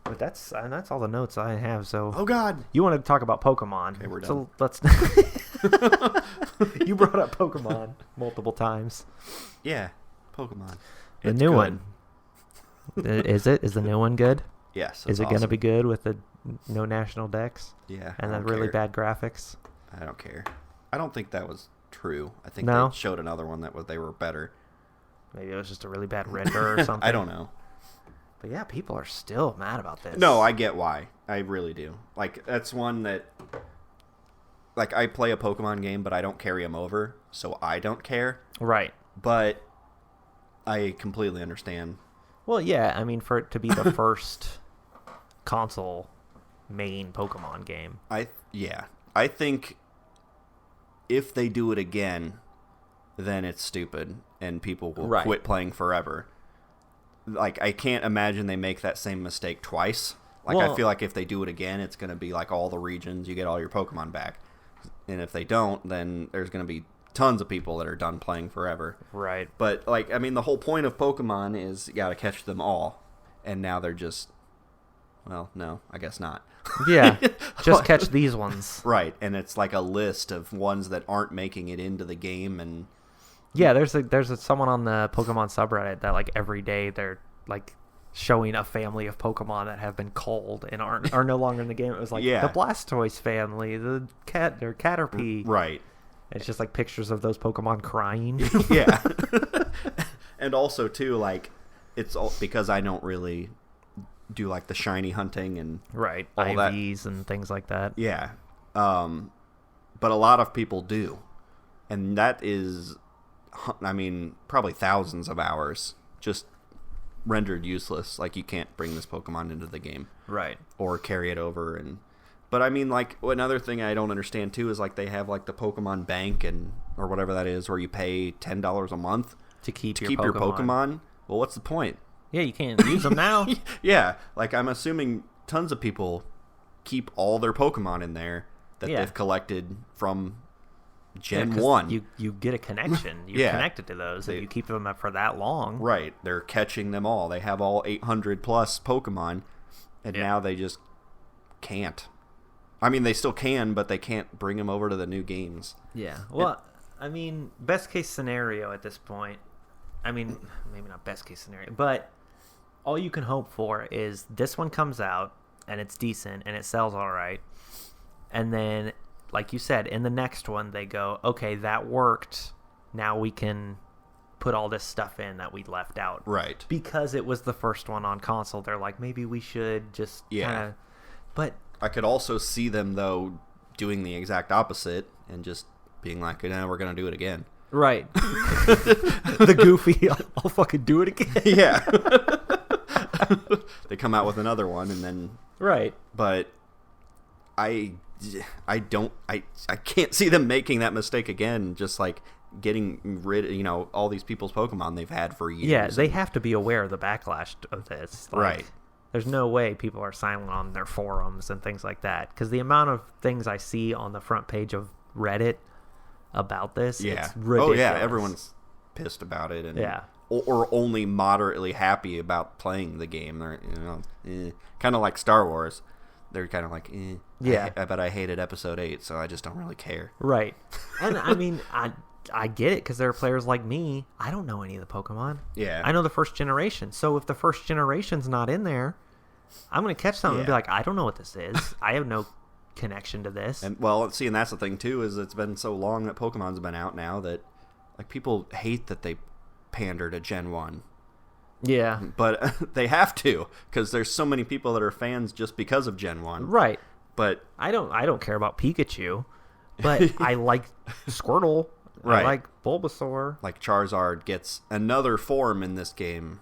But that's all the notes I have. So oh god, you want to talk about Pokemon? Okay, we're done. So let's. You brought up Pokemon multiple times. Yeah, Pokemon. The new one. Is the new one good? Yes. Is it going to be good with the no national dex? Yeah. And the really bad graphics? I don't care. I don't think that was true. I think they showed another one they were better. Maybe it was just a really bad render or something. I don't know. But yeah, people are still mad about this. No, I get why. I really do. Like, that's one that... Like, I play a Pokemon game, but I don't carry them over, so I don't care. Right. But I completely understand. Well, yeah, for it to be the first console main Pokemon game. I think if they do it again, then it's stupid, and people will quit playing forever. Like, I can't imagine they make that same mistake twice. Like, I feel like if they do it again, it's going to be like all the regions, you get all your Pokemon back. And if they don't, then there's going to be tons of people that are done playing forever. Right. But, the whole point of Pokemon is you got to catch them all. And now they're just... Well, no, I guess not. Yeah, just catch these ones. Right, and it's like a list of ones that aren't making it into the game, and... Yeah, there's someone on the Pokemon subreddit that every day they're showing a family of Pokemon that have been culled and are no longer in the game. It was the Blastoise family, the Caterpie. Right. It's just pictures of those Pokemon crying. Yeah. And also too, it's all because I don't really do the shiny hunting and all IVs and things like that. Yeah. But a lot of people do. And that is probably thousands of hours just rendered useless. You can't bring this Pokemon into the game. Right. Or carry it over. But another thing I don't understand too is they have the Pokemon Bank or whatever that is, where you pay $10 a month to keep your Pokemon. Well, what's the point? Yeah, you can't use them now. Yeah, I'm assuming tons of people keep all their Pokemon in there that they've collected from Gen 1. You get a connection. You're connected to those, and you keep them up for that long. Right. They're catching them all. They have all 800 plus Pokemon, and now they just can't. They still can, but they can't bring them over to the new games. Yeah. Well, best case scenario at this point, maybe not best case scenario, but all you can hope for is this one comes out, and it's decent, and it sells all right, and then... Like you said, in the next one, they go, okay, that worked. Now we can put all this stuff in that we left out. Right. Because it was the first one on console. They're like, maybe we should just kind of... But I could also see them, though, doing the exact opposite and just being like, no, we're going to do it again. Right. The goofy, I'll fucking do it again. Yeah. They come out with another one and then... Right. But I can't see them making that mistake again, just like getting rid of, all these people's Pokemon they've had for years. Yeah, they have to be aware of the backlash of this. Like, right. There's no way people are silent on their forums and things like that. Because the amount of things I see on the front page of Reddit about this, it's ridiculous. Oh, yeah, everyone's pissed about it. And or only moderately happy about playing the game. They're, kind of like Star Wars. They're kind of like, I bet I hated Episode 8, so I just don't really care. Right. And, I mean, I get it, because there are players like me. I don't know any of the Pokemon. Yeah. I know the first generation. So if the first generation's not in there, I'm going to catch something and be like, I don't know what this is. I have no connection to this. And well, see, and that's the thing too, is it's been so long that Pokemon's been out now that like people hate that they pander to Gen 1. Yeah. But they have to, because there's so many people that are fans just because of Gen 1. Right. But I don't care about Pikachu, but I like Squirtle. Right. I like Bulbasaur. Like Charizard gets another form in this game.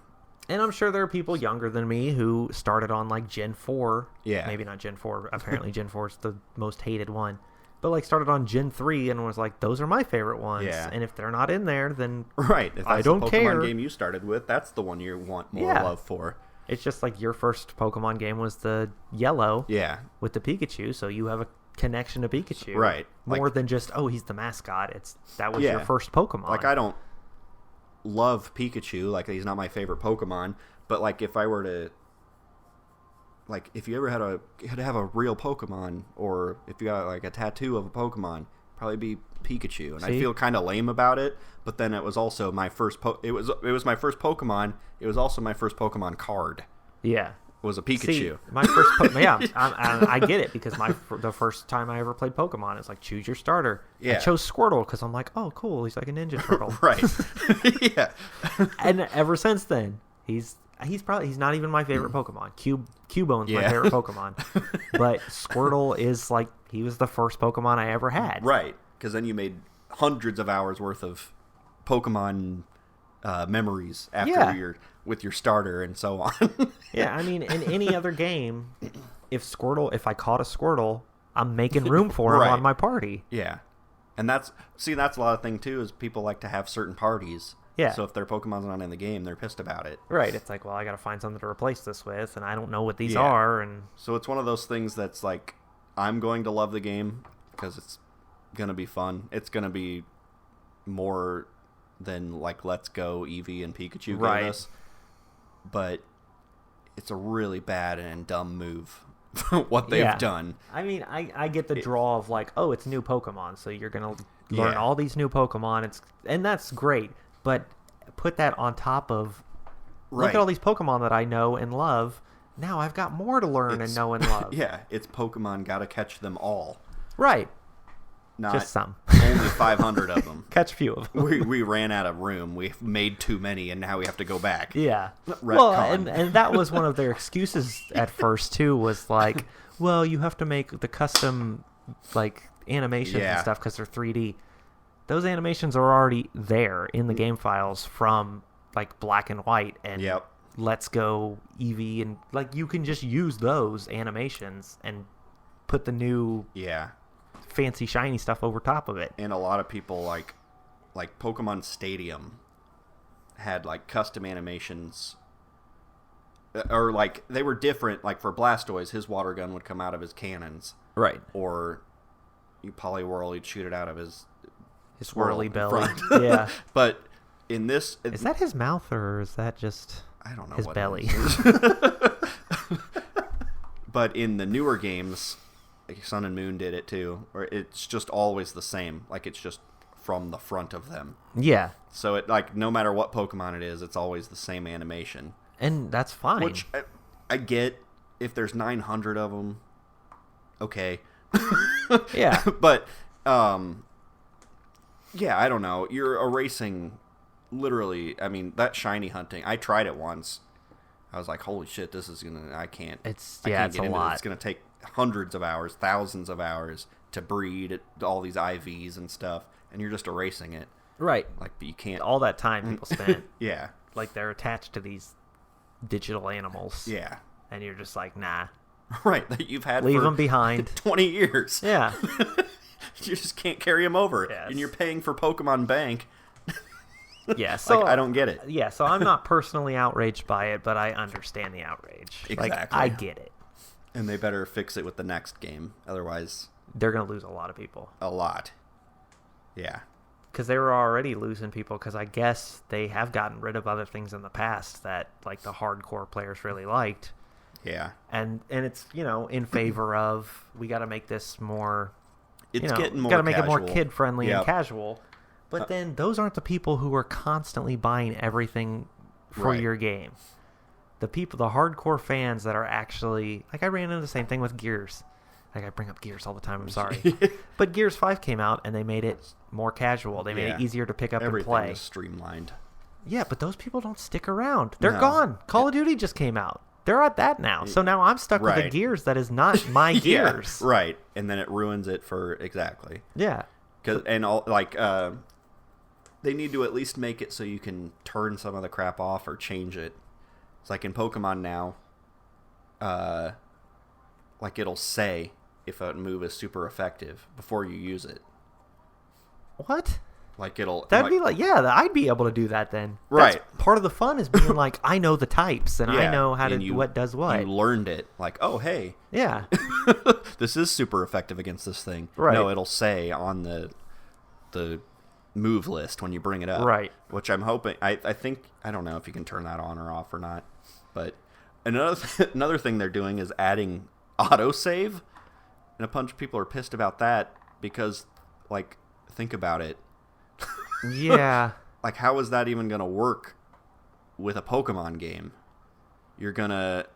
And I'm sure there are people younger than me who started on like Gen 4. Yeah. Maybe not Gen 4. Apparently Gen 4 is the most hated one. But like started on Gen 3 and was like, those are my favorite ones. Yeah. And if they're not in there, then right. If that's I don't the Pokemon care. Game you started with, that's the one you want more love for. It's just like your first Pokemon game was the yellow. Yeah. With the Pikachu, so you have a connection to Pikachu. Right. More than just, he's the mascot. That was your first Pokemon. Like, I don't love Pikachu. Like, he's not my favorite Pokemon. But, like, if I were to... Like, if you ever had to have a real Pokemon, or if you got, like, a tattoo of a Pokemon, probably be Pikachu. And I feel kind of lame about it, but then it was also my first... It was my first Pokemon. It was also my first Pokemon card. Yeah. Was a Pikachu. See, my first I get it, because the first time I ever played Pokemon is like, choose your starter. I chose Squirtle because I'm like, oh cool, he's like a Ninja Turtle. Right. Yeah. And ever since then, he's not even my favorite Pokemon. Cubone's my favorite Pokemon. But Squirtle is like, he was the first Pokemon I ever had. Right. Because then you made hundreds of hours worth of Pokemon memories after with your starter and so on. Yeah, I mean, in any other game, if I caught a Squirtle, I'm making room for him on my party. Yeah. And that's a lot of thing too, is people like to have certain parties. Yeah. So if their Pokemon's not in the game, they're pissed about it. Right. It's like, well, I got to find something to replace this with, and I don't know what these are. And so it's one of those things that's like, I'm going to love the game because it's going to be fun. It's going to be more than like Let's Go, Eevee, and Pikachu gave us. But it's a really bad and dumb move what they've done. I mean, I get the draw of like, it's new Pokemon, so you're going to learn all these new Pokemon. And that's great. But put that on top of, look at all these Pokemon that I know and love. Now I've got more to learn and know and love. Yeah, it's Pokemon, gotta catch them all. Right. Not just some. Only 500 of them. Catch a few of them. We ran out of room. We made too many, and now we have to go back. Yeah. Retcon. Well, and that was one of their excuses at first, too, was like, well, you have to make the custom, like, animations and stuff because they're 3D. Those animations are already there in the game files from, like, Black and White and Let's Go, Eevee, and, like, you can just use those animations and put the new... fancy shiny stuff over top of it. And a lot of people like Pokemon Stadium had like custom animations, or like they were different. Like for Blastoise, his water gun would come out of his cannons, right? Or Poliwhirl, he'd shoot it out of his swirly belly. Yeah. But in this, is that his mouth or is that just I don't know his what belly? But in the newer games, like Sun and Moon did it too, or it's just always the same. Like it's just from the front of them. Yeah. So it like no matter what Pokemon it is, it's always the same animation. And that's fine. Which I get if there's 900 of them. Okay. Yeah. But yeah, I don't know. You're erasing literally, I mean, that shiny hunting, I tried it once. I was like, holy shit, I can't. I can't get into it. It's going to take hundreds of hours, thousands of hours to breed all these IVs and stuff, and you're just erasing it. Right. Like, but you can't. All that time people spent. Yeah. Like, they're attached to these digital animals. Yeah. And you're just like, nah. Right. That you've had Leave them behind. 20 years. Yeah. You just can't carry them over. Yes. And you're paying for Pokemon Bank. Yeah, so like, I don't get it. Yeah, so I'm not personally outraged by it, but I understand the outrage. Exactly. Like, I get it. And they better fix it with the next game. Otherwise, they're going to lose a lot of people. A lot. Yeah. Because they were already losing people, because I guess they have gotten rid of other things in the past that, like, the hardcore players really liked. Yeah. And it's, in favor of, we got to make this more... It's getting more got to make casual. it more kid-friendly and casual. But then those aren't the people who are constantly buying everything for your game. The hardcore fans that are actually... Like, I ran into the same thing with Gears. Like, I bring up Gears all the time, I'm sorry. But Gears 5 came out, and they made it more casual. They made it easier to pick up and play. Everything is streamlined. Yeah, but those people don't stick around. They're gone. Call of Duty just came out. They're at that now. So now I'm stuck with a Gears that is not my Gears. Right. And then it ruins it for... Exactly. Yeah. They need to at least make it so you can turn some of the crap off or change it. It's like in Pokemon now, like it'll say if a move is super effective before you use it. What? Like it'll... That'd be like, I'd be able to do that then. Right. That's part of the fun is being like, I know the types and I know how to what does what. You learned it. Like, oh, hey. Yeah. This is super effective against this thing. Right. No, it'll say on the move list when you bring it up. Right. Which I'm hoping... I think... I don't know if you can turn that on or off or not. But another thing they're doing is adding autosave. And a bunch of people are pissed about that because, like, think about it. Yeah. Like, how is that even going to work with a Pokemon game? You're going to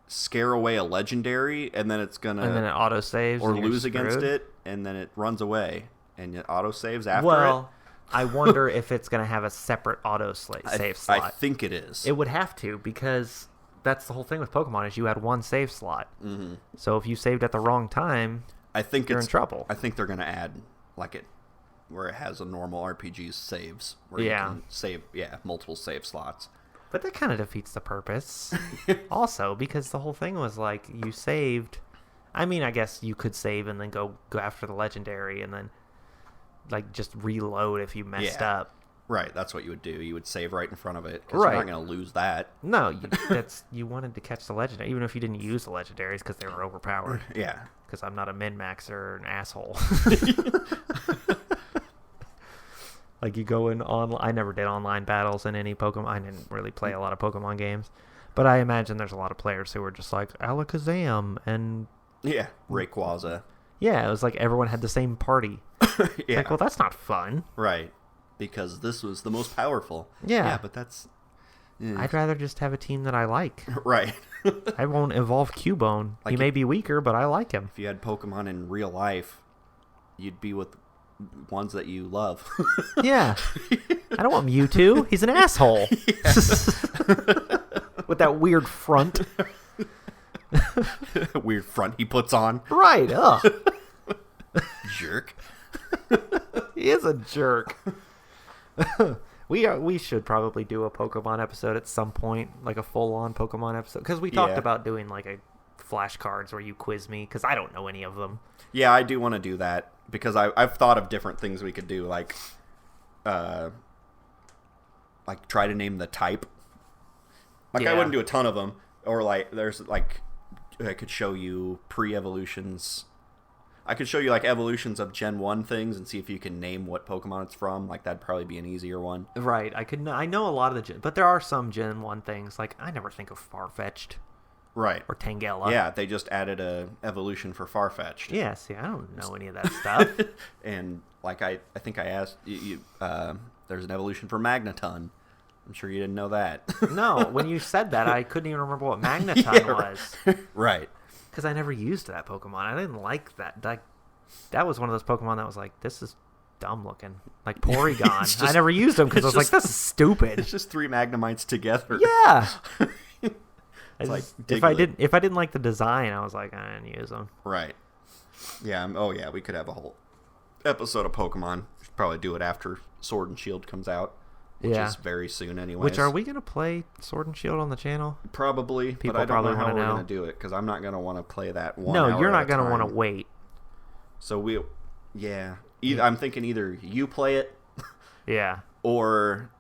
scare away a legendary, and then it's going to... And then it autosaves. Or lose against it, and then it runs away. And it autosaves after it? Well, I wonder if it's going to have a separate save slot. I think it is. It would have to, because that's the whole thing with Pokemon, is you had one save slot. Mm-hmm. So if you saved at the wrong time, you're in trouble. I think they're going to add, like, it where it has a normal RPG's saves. Where you can save, multiple save slots. But that kind of defeats the purpose. Also, because the whole thing was, like, you saved... I mean, I guess you could save and then go after the legendary and then, like, just reload if you messed up. Right, that's what you would do. You would save right in front of it, because you're not going to lose that. No, you wanted to catch the legendary, even if you didn't use the legendaries because they were overpowered. Yeah. Because I'm not a min-maxer or an asshole. Like, you go in online... I never did online battles in any Pokemon. I didn't really play a lot of Pokemon games. But I imagine there's a lot of players who were just like, Alakazam and... Yeah, Rayquaza. Yeah, it was like everyone had the same party. Yeah. Like, well, that's not fun. Right. Because this was the most powerful. Yeah. Yeah, but that's... I'd rather just have a team that I like. Right. I won't evolve Cubone. Like, he may be weaker, but I like him. If you had Pokemon in real life, you'd be with ones that you love. Yeah. I don't want Mewtwo. He's an asshole. With that weird front. Weird front he puts on. Right. Ugh. Jerk. He is a jerk. We should probably do a Pokemon episode at some point, like a full-on Pokemon episode, because we talked about doing like a flashcards where you quiz me, because I don't know any of them. Yeah, I do want to do that, because I've thought of different things we could do, like try to name the type. Like, I wouldn't do a ton of them, or like there's like I could show you pre-evolutions. I could show you, like, evolutions of Gen 1 things and see if you can name what Pokemon it's from. Like, that'd probably be an easier one. Right. I know a lot of the Gen... But there are some Gen 1 things. Like, I never think of Farfetch'd. Right. Or Tangela. Yeah, they just added a evolution for Farfetch'd. Yeah, see, I don't know any of that stuff. And, like, I think I asked... there's an evolution for Magneton. I'm sure you didn't know that. No, when you said that, I couldn't even remember what Magneton was. Right. Because I never used that Pokemon. I didn't like that. That was one of those Pokemon that was like, this is dumb looking. Like Porygon. I never used them because I was like, this is stupid. It's just 3 Magnemites together. Yeah. If I didn't like the design, I was like, I didn't use them. Right. Yeah. Yeah. We could have a whole episode of Pokemon. We should probably do it after Sword and Shield comes out. Which is very soon anyways. Which, are we going to play Sword and Shield on the channel? Probably. People but I don't probably know how want to we're know. going to do it because I'm not going to want to play that 1 No, hour you're not going to want to wait. So I'm thinking either you play it. Yeah. Or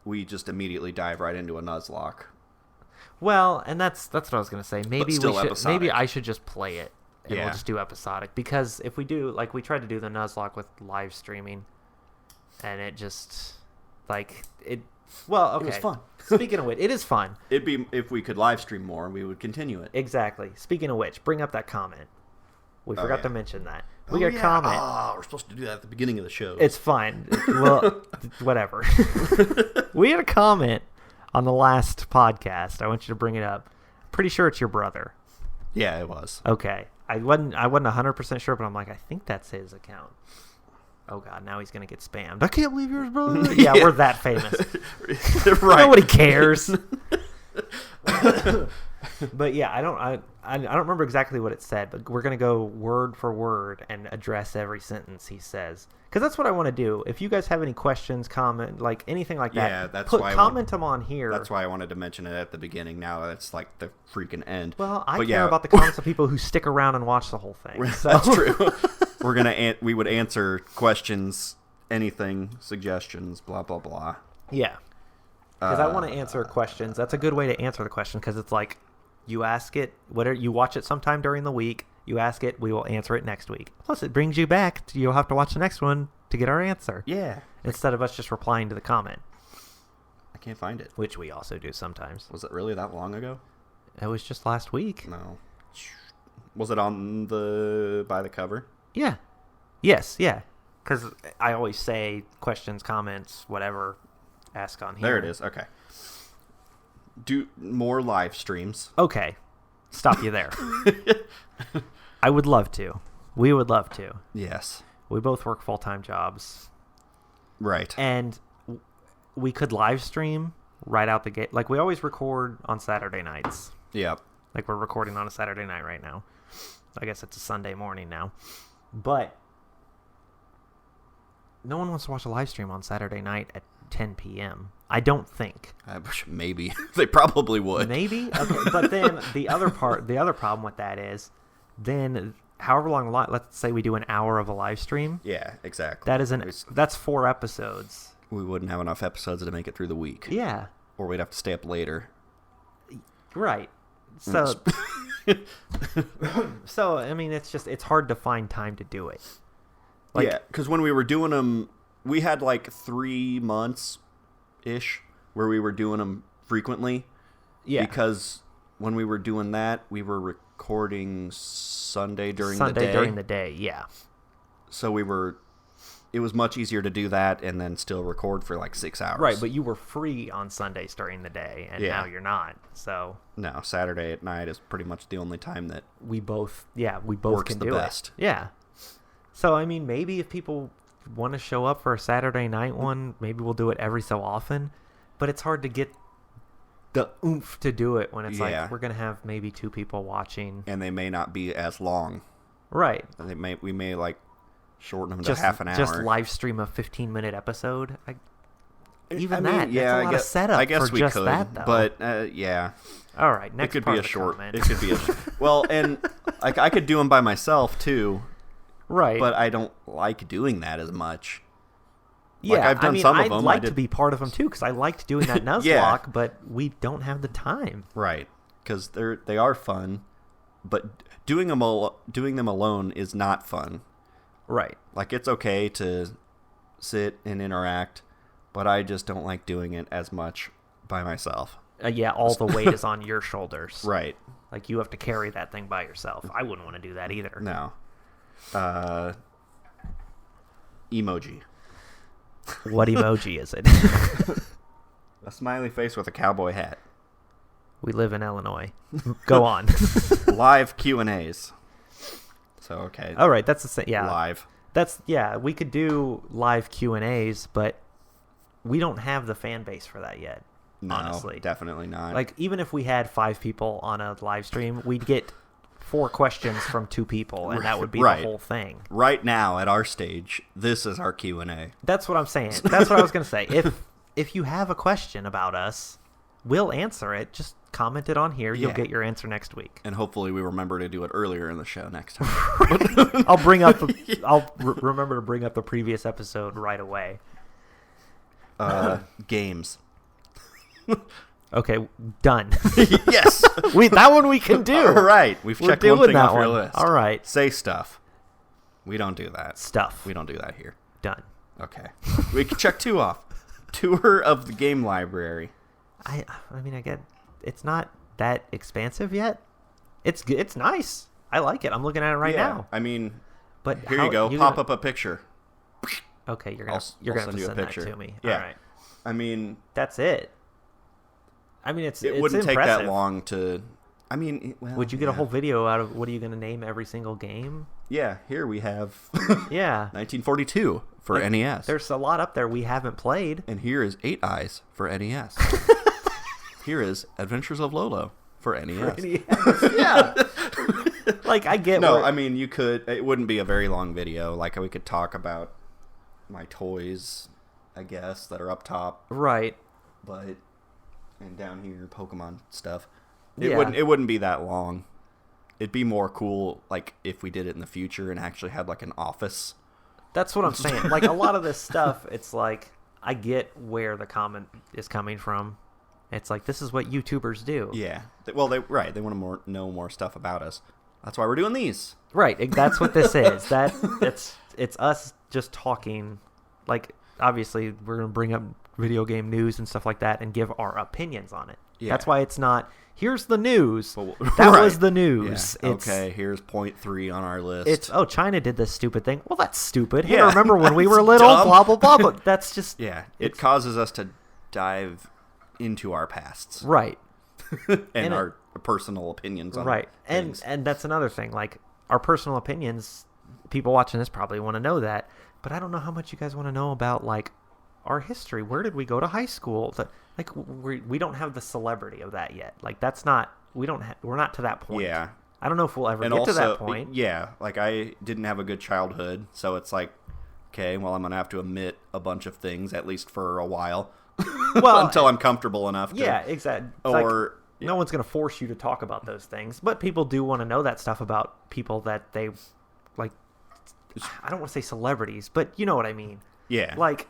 we just immediately dive right into a Nuzlocke. Well, and that's what I was going to say. Maybe I should just play it. And we'll just do episodic. Because if we do, like, we tried to do the Nuzlocke with live streaming. And it just... Like, it was fun. Speaking of which, it is fun. It'd be, if we could live stream more, we would continue it. Exactly. Speaking of which, bring up that comment. We forgot to mention that. We got a comment. Oh, we're supposed to do that at the beginning of the show. It's fine. Well, whatever. We had a comment on the last podcast. I want you to bring it up. Pretty sure it's your brother. Yeah, it was. Okay. I wasn't 100% sure, but I'm like, I think that's his account. Oh, God, now he's going to get spammed. I can't believe yours, brother. Yeah, we're that famous. Right. Nobody cares. But, yeah, I don't remember exactly what it said, but we're going to go word for word and address every sentence he says. Because that's what I want to do. If you guys have any questions, comment, like anything like that, comment them on here. That's why I wanted to mention it at the beginning. Now it's like the freaking end. Well, I care about the comments of people who stick around and watch the whole thing. So. That's true. We would answer questions, anything, suggestions, blah, blah, blah. Yeah. Because I want to answer questions. That's a good way to answer the question because it's like you ask it, you watch it sometime during the week, you ask it, we will answer it next week. Plus, it brings you back. You'll have to watch the next one to get our answer. Yeah. Instead of us just replying to the comment. I can't find it. Which we also do sometimes. Was it really that long ago? It was just last week. No. Was it on by the cover? Yeah. Yes, yeah. Because I always say questions, comments, whatever, ask on here. There it is. Okay. Do more live streams. Okay. Stop you there. I would love to. We would love to. Yes. We both work full-time jobs. Right. And we could live stream right out the gate. Like, we always record on Saturday nights. Yep. Like, we're recording on a Saturday night right now. I guess it's a Sunday morning now. But no one wants to watch a live stream on Saturday night at 10 p.m. I don't think. Maybe. They probably would. Maybe? Okay. But then the other problem with that is then however long, let's say we do an hour of a live stream. Yeah, exactly. That's 4 episodes. We wouldn't have enough episodes to make it through the week. Yeah. Or we'd have to stay up later. Right. So, so I mean, it's hard to find time to do it. Like, yeah, because when we were doing them, we had like 3 months-ish where we were doing them frequently. Yeah. Because when we were doing that, we were recording Sunday during the day. Sunday during the day, yeah. So it was much easier to do that and then still record for like 6 hours. Right, but you were free on Sundays during the day, and now you're not. So no, Saturday at night is pretty much the only time that we both works can the do best. It. Yeah. So I mean, maybe if people want to show up for a Saturday night one, maybe we'll do it every so often. But it's hard to get the oomph to do it when it's like we're gonna have maybe 2 people watching, and they may not be as long. Right. We may like shorten them to half an hour. Just live stream a 15-minute episode. That's a lot of setup I guess for we just could, that, though. But yeah. All right, next it could part be of a the short. comment. It could be well, and like I could do them by myself too. Right. But I don't like doing that as much. Yeah, like I've done some of them. I'd like to be part of them too because I liked doing that Nuzlocke, but we don't have the time. Right, because they are fun, but doing them alone is not fun. Right. Like it's okay to sit and interact, but I just don't like doing it as much by myself. Yeah, all the weight is on your shoulders. Right. Like you have to carry that thing by yourself. I wouldn't want to do that either. No. Emoji. What emoji is it? A smiley face with a cowboy hat. We live in Illinois. Go on. Live Q&As. So, okay. All right, that's the same. Yeah. Live. We could do live Q&As, but we don't have the fan base for that yet. No, honestly. Definitely not. Like, even if we had 5 people on a live stream, we'd get 4 questions from 2 people, and that would be the whole thing. Right now, at our stage, this is our Q&A. That's what I'm saying. That's what I was going to say. If you have a question about us, we'll answer it. Just comment it on here. You'll get your answer next week. And hopefully we remember to do it earlier in the show next time. I'll remember to bring up the previous episode right away. Games. Okay, done. Yes. That one we can do. All right. We're checked one thing off your list. All right. Say stuff. We don't do that. Stuff. We don't do that here. Done. Okay. We can check 2 off. Tour of the game library. I mean, I get it's not that expansive yet. It's nice. I like it. I'm looking at it right now. I mean, but here you go. Pop up a picture. Okay, you're gonna have to send that to me. Yeah. All right. I mean, that's it. I mean, it wouldn't take that long to. I mean, would you get a whole video out of what are you going to name every single game? Yeah, here we have. 1942 for NES. There's a lot up there we haven't played. And here is 8 Eyes for NES. Here is Adventures of Lolo for NES. Yeah. Like, I get. No, I mean, you could. It wouldn't be a very long video. Like, we could talk about my toys, I guess, that are up top. Right. But. And down here, Pokemon stuff. It wouldn't be that long. It'd be more cool, like, if we did it in the future and actually had, like, an office. That's what I'm saying. Like, a lot of this stuff, it's like, I get where the comment is coming from. It's like, this is what YouTubers do. Yeah. Well, they want to know more stuff about us. That's why we're doing these. Right. That's what this is. It's us just talking. Like, obviously, we're going to bring up video game news and stuff like that and give our opinions on it. Yeah. That's why it's not, here's the news. That was the news. Yeah. Okay, here's point 3 on our list. It's, China did this stupid thing. Well, that's stupid. Hey, remember when we were little? Dumb. Blah, blah, blah. But that's just... Yeah, it causes us to dive into our pasts. Right. and our personal opinions on things. And that's another thing. Like, our personal opinions, people watching this probably want to know that. But I don't know how much you guys want to know about, like, our history. Where did we go to high school? Like, we don't have the celebrity of that yet. Like, that's not, we're not to that point. Yeah. I don't know if we'll ever get to that point. Yeah. Like, I didn't have a good childhood. So it's like, okay, well, I'm going to have to admit a bunch of things, at least for a while. Well, until I'm comfortable enough to. Yeah, exactly. Or. Like, no one's going to force you to talk about those things. But people do want to know that stuff about people that they, like, I don't want to say celebrities, but you know what I mean. Yeah. Like,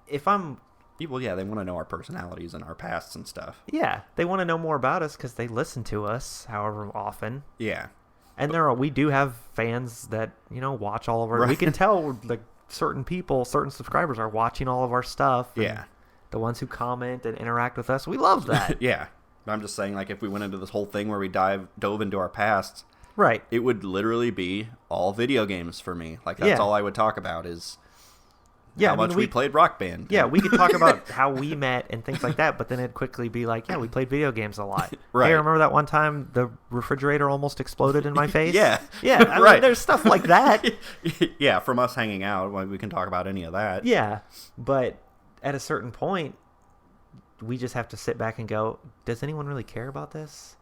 if I'm... Well, yeah, they want to know our personalities and our pasts and stuff. Yeah, they want to know more about us because they listen to us however often. Yeah. And we do have fans that, watch all of our... Right. We can tell, like, certain subscribers are watching all of our stuff. Yeah. The ones who comment and interact with us, we love that. Yeah. I'm just saying, like, if we went into this whole thing where we dove into our pasts... Right. It would literally be all video games for me. Like, that's all I would talk about is how much we played Rock Band. Yeah, we could talk about how we met and things like that, but then it'd quickly be like, yeah, we played video games a lot. Right. Hey, remember that one time the refrigerator almost exploded in my face? Yeah. Yeah, I mean, there's stuff like that. Yeah, from us hanging out, we can talk about any of that. Yeah, but at a certain point, we just have to sit back and go, does anyone really care about this?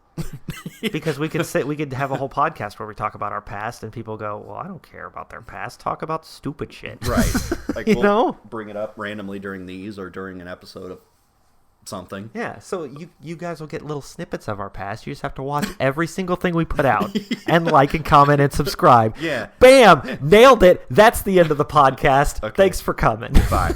Because we could have a whole podcast where we talk about our past and people go, well, I don't care about their past, talk about stupid shit. Right. Like, we'll bring it up randomly during these or during an episode of something. Yeah, so you guys will get little snippets of our past. You just have to watch every single thing we put out and like and comment and subscribe. Yeah. Bam! Nailed it. That's the end of the podcast. Okay. Thanks for coming. Bye.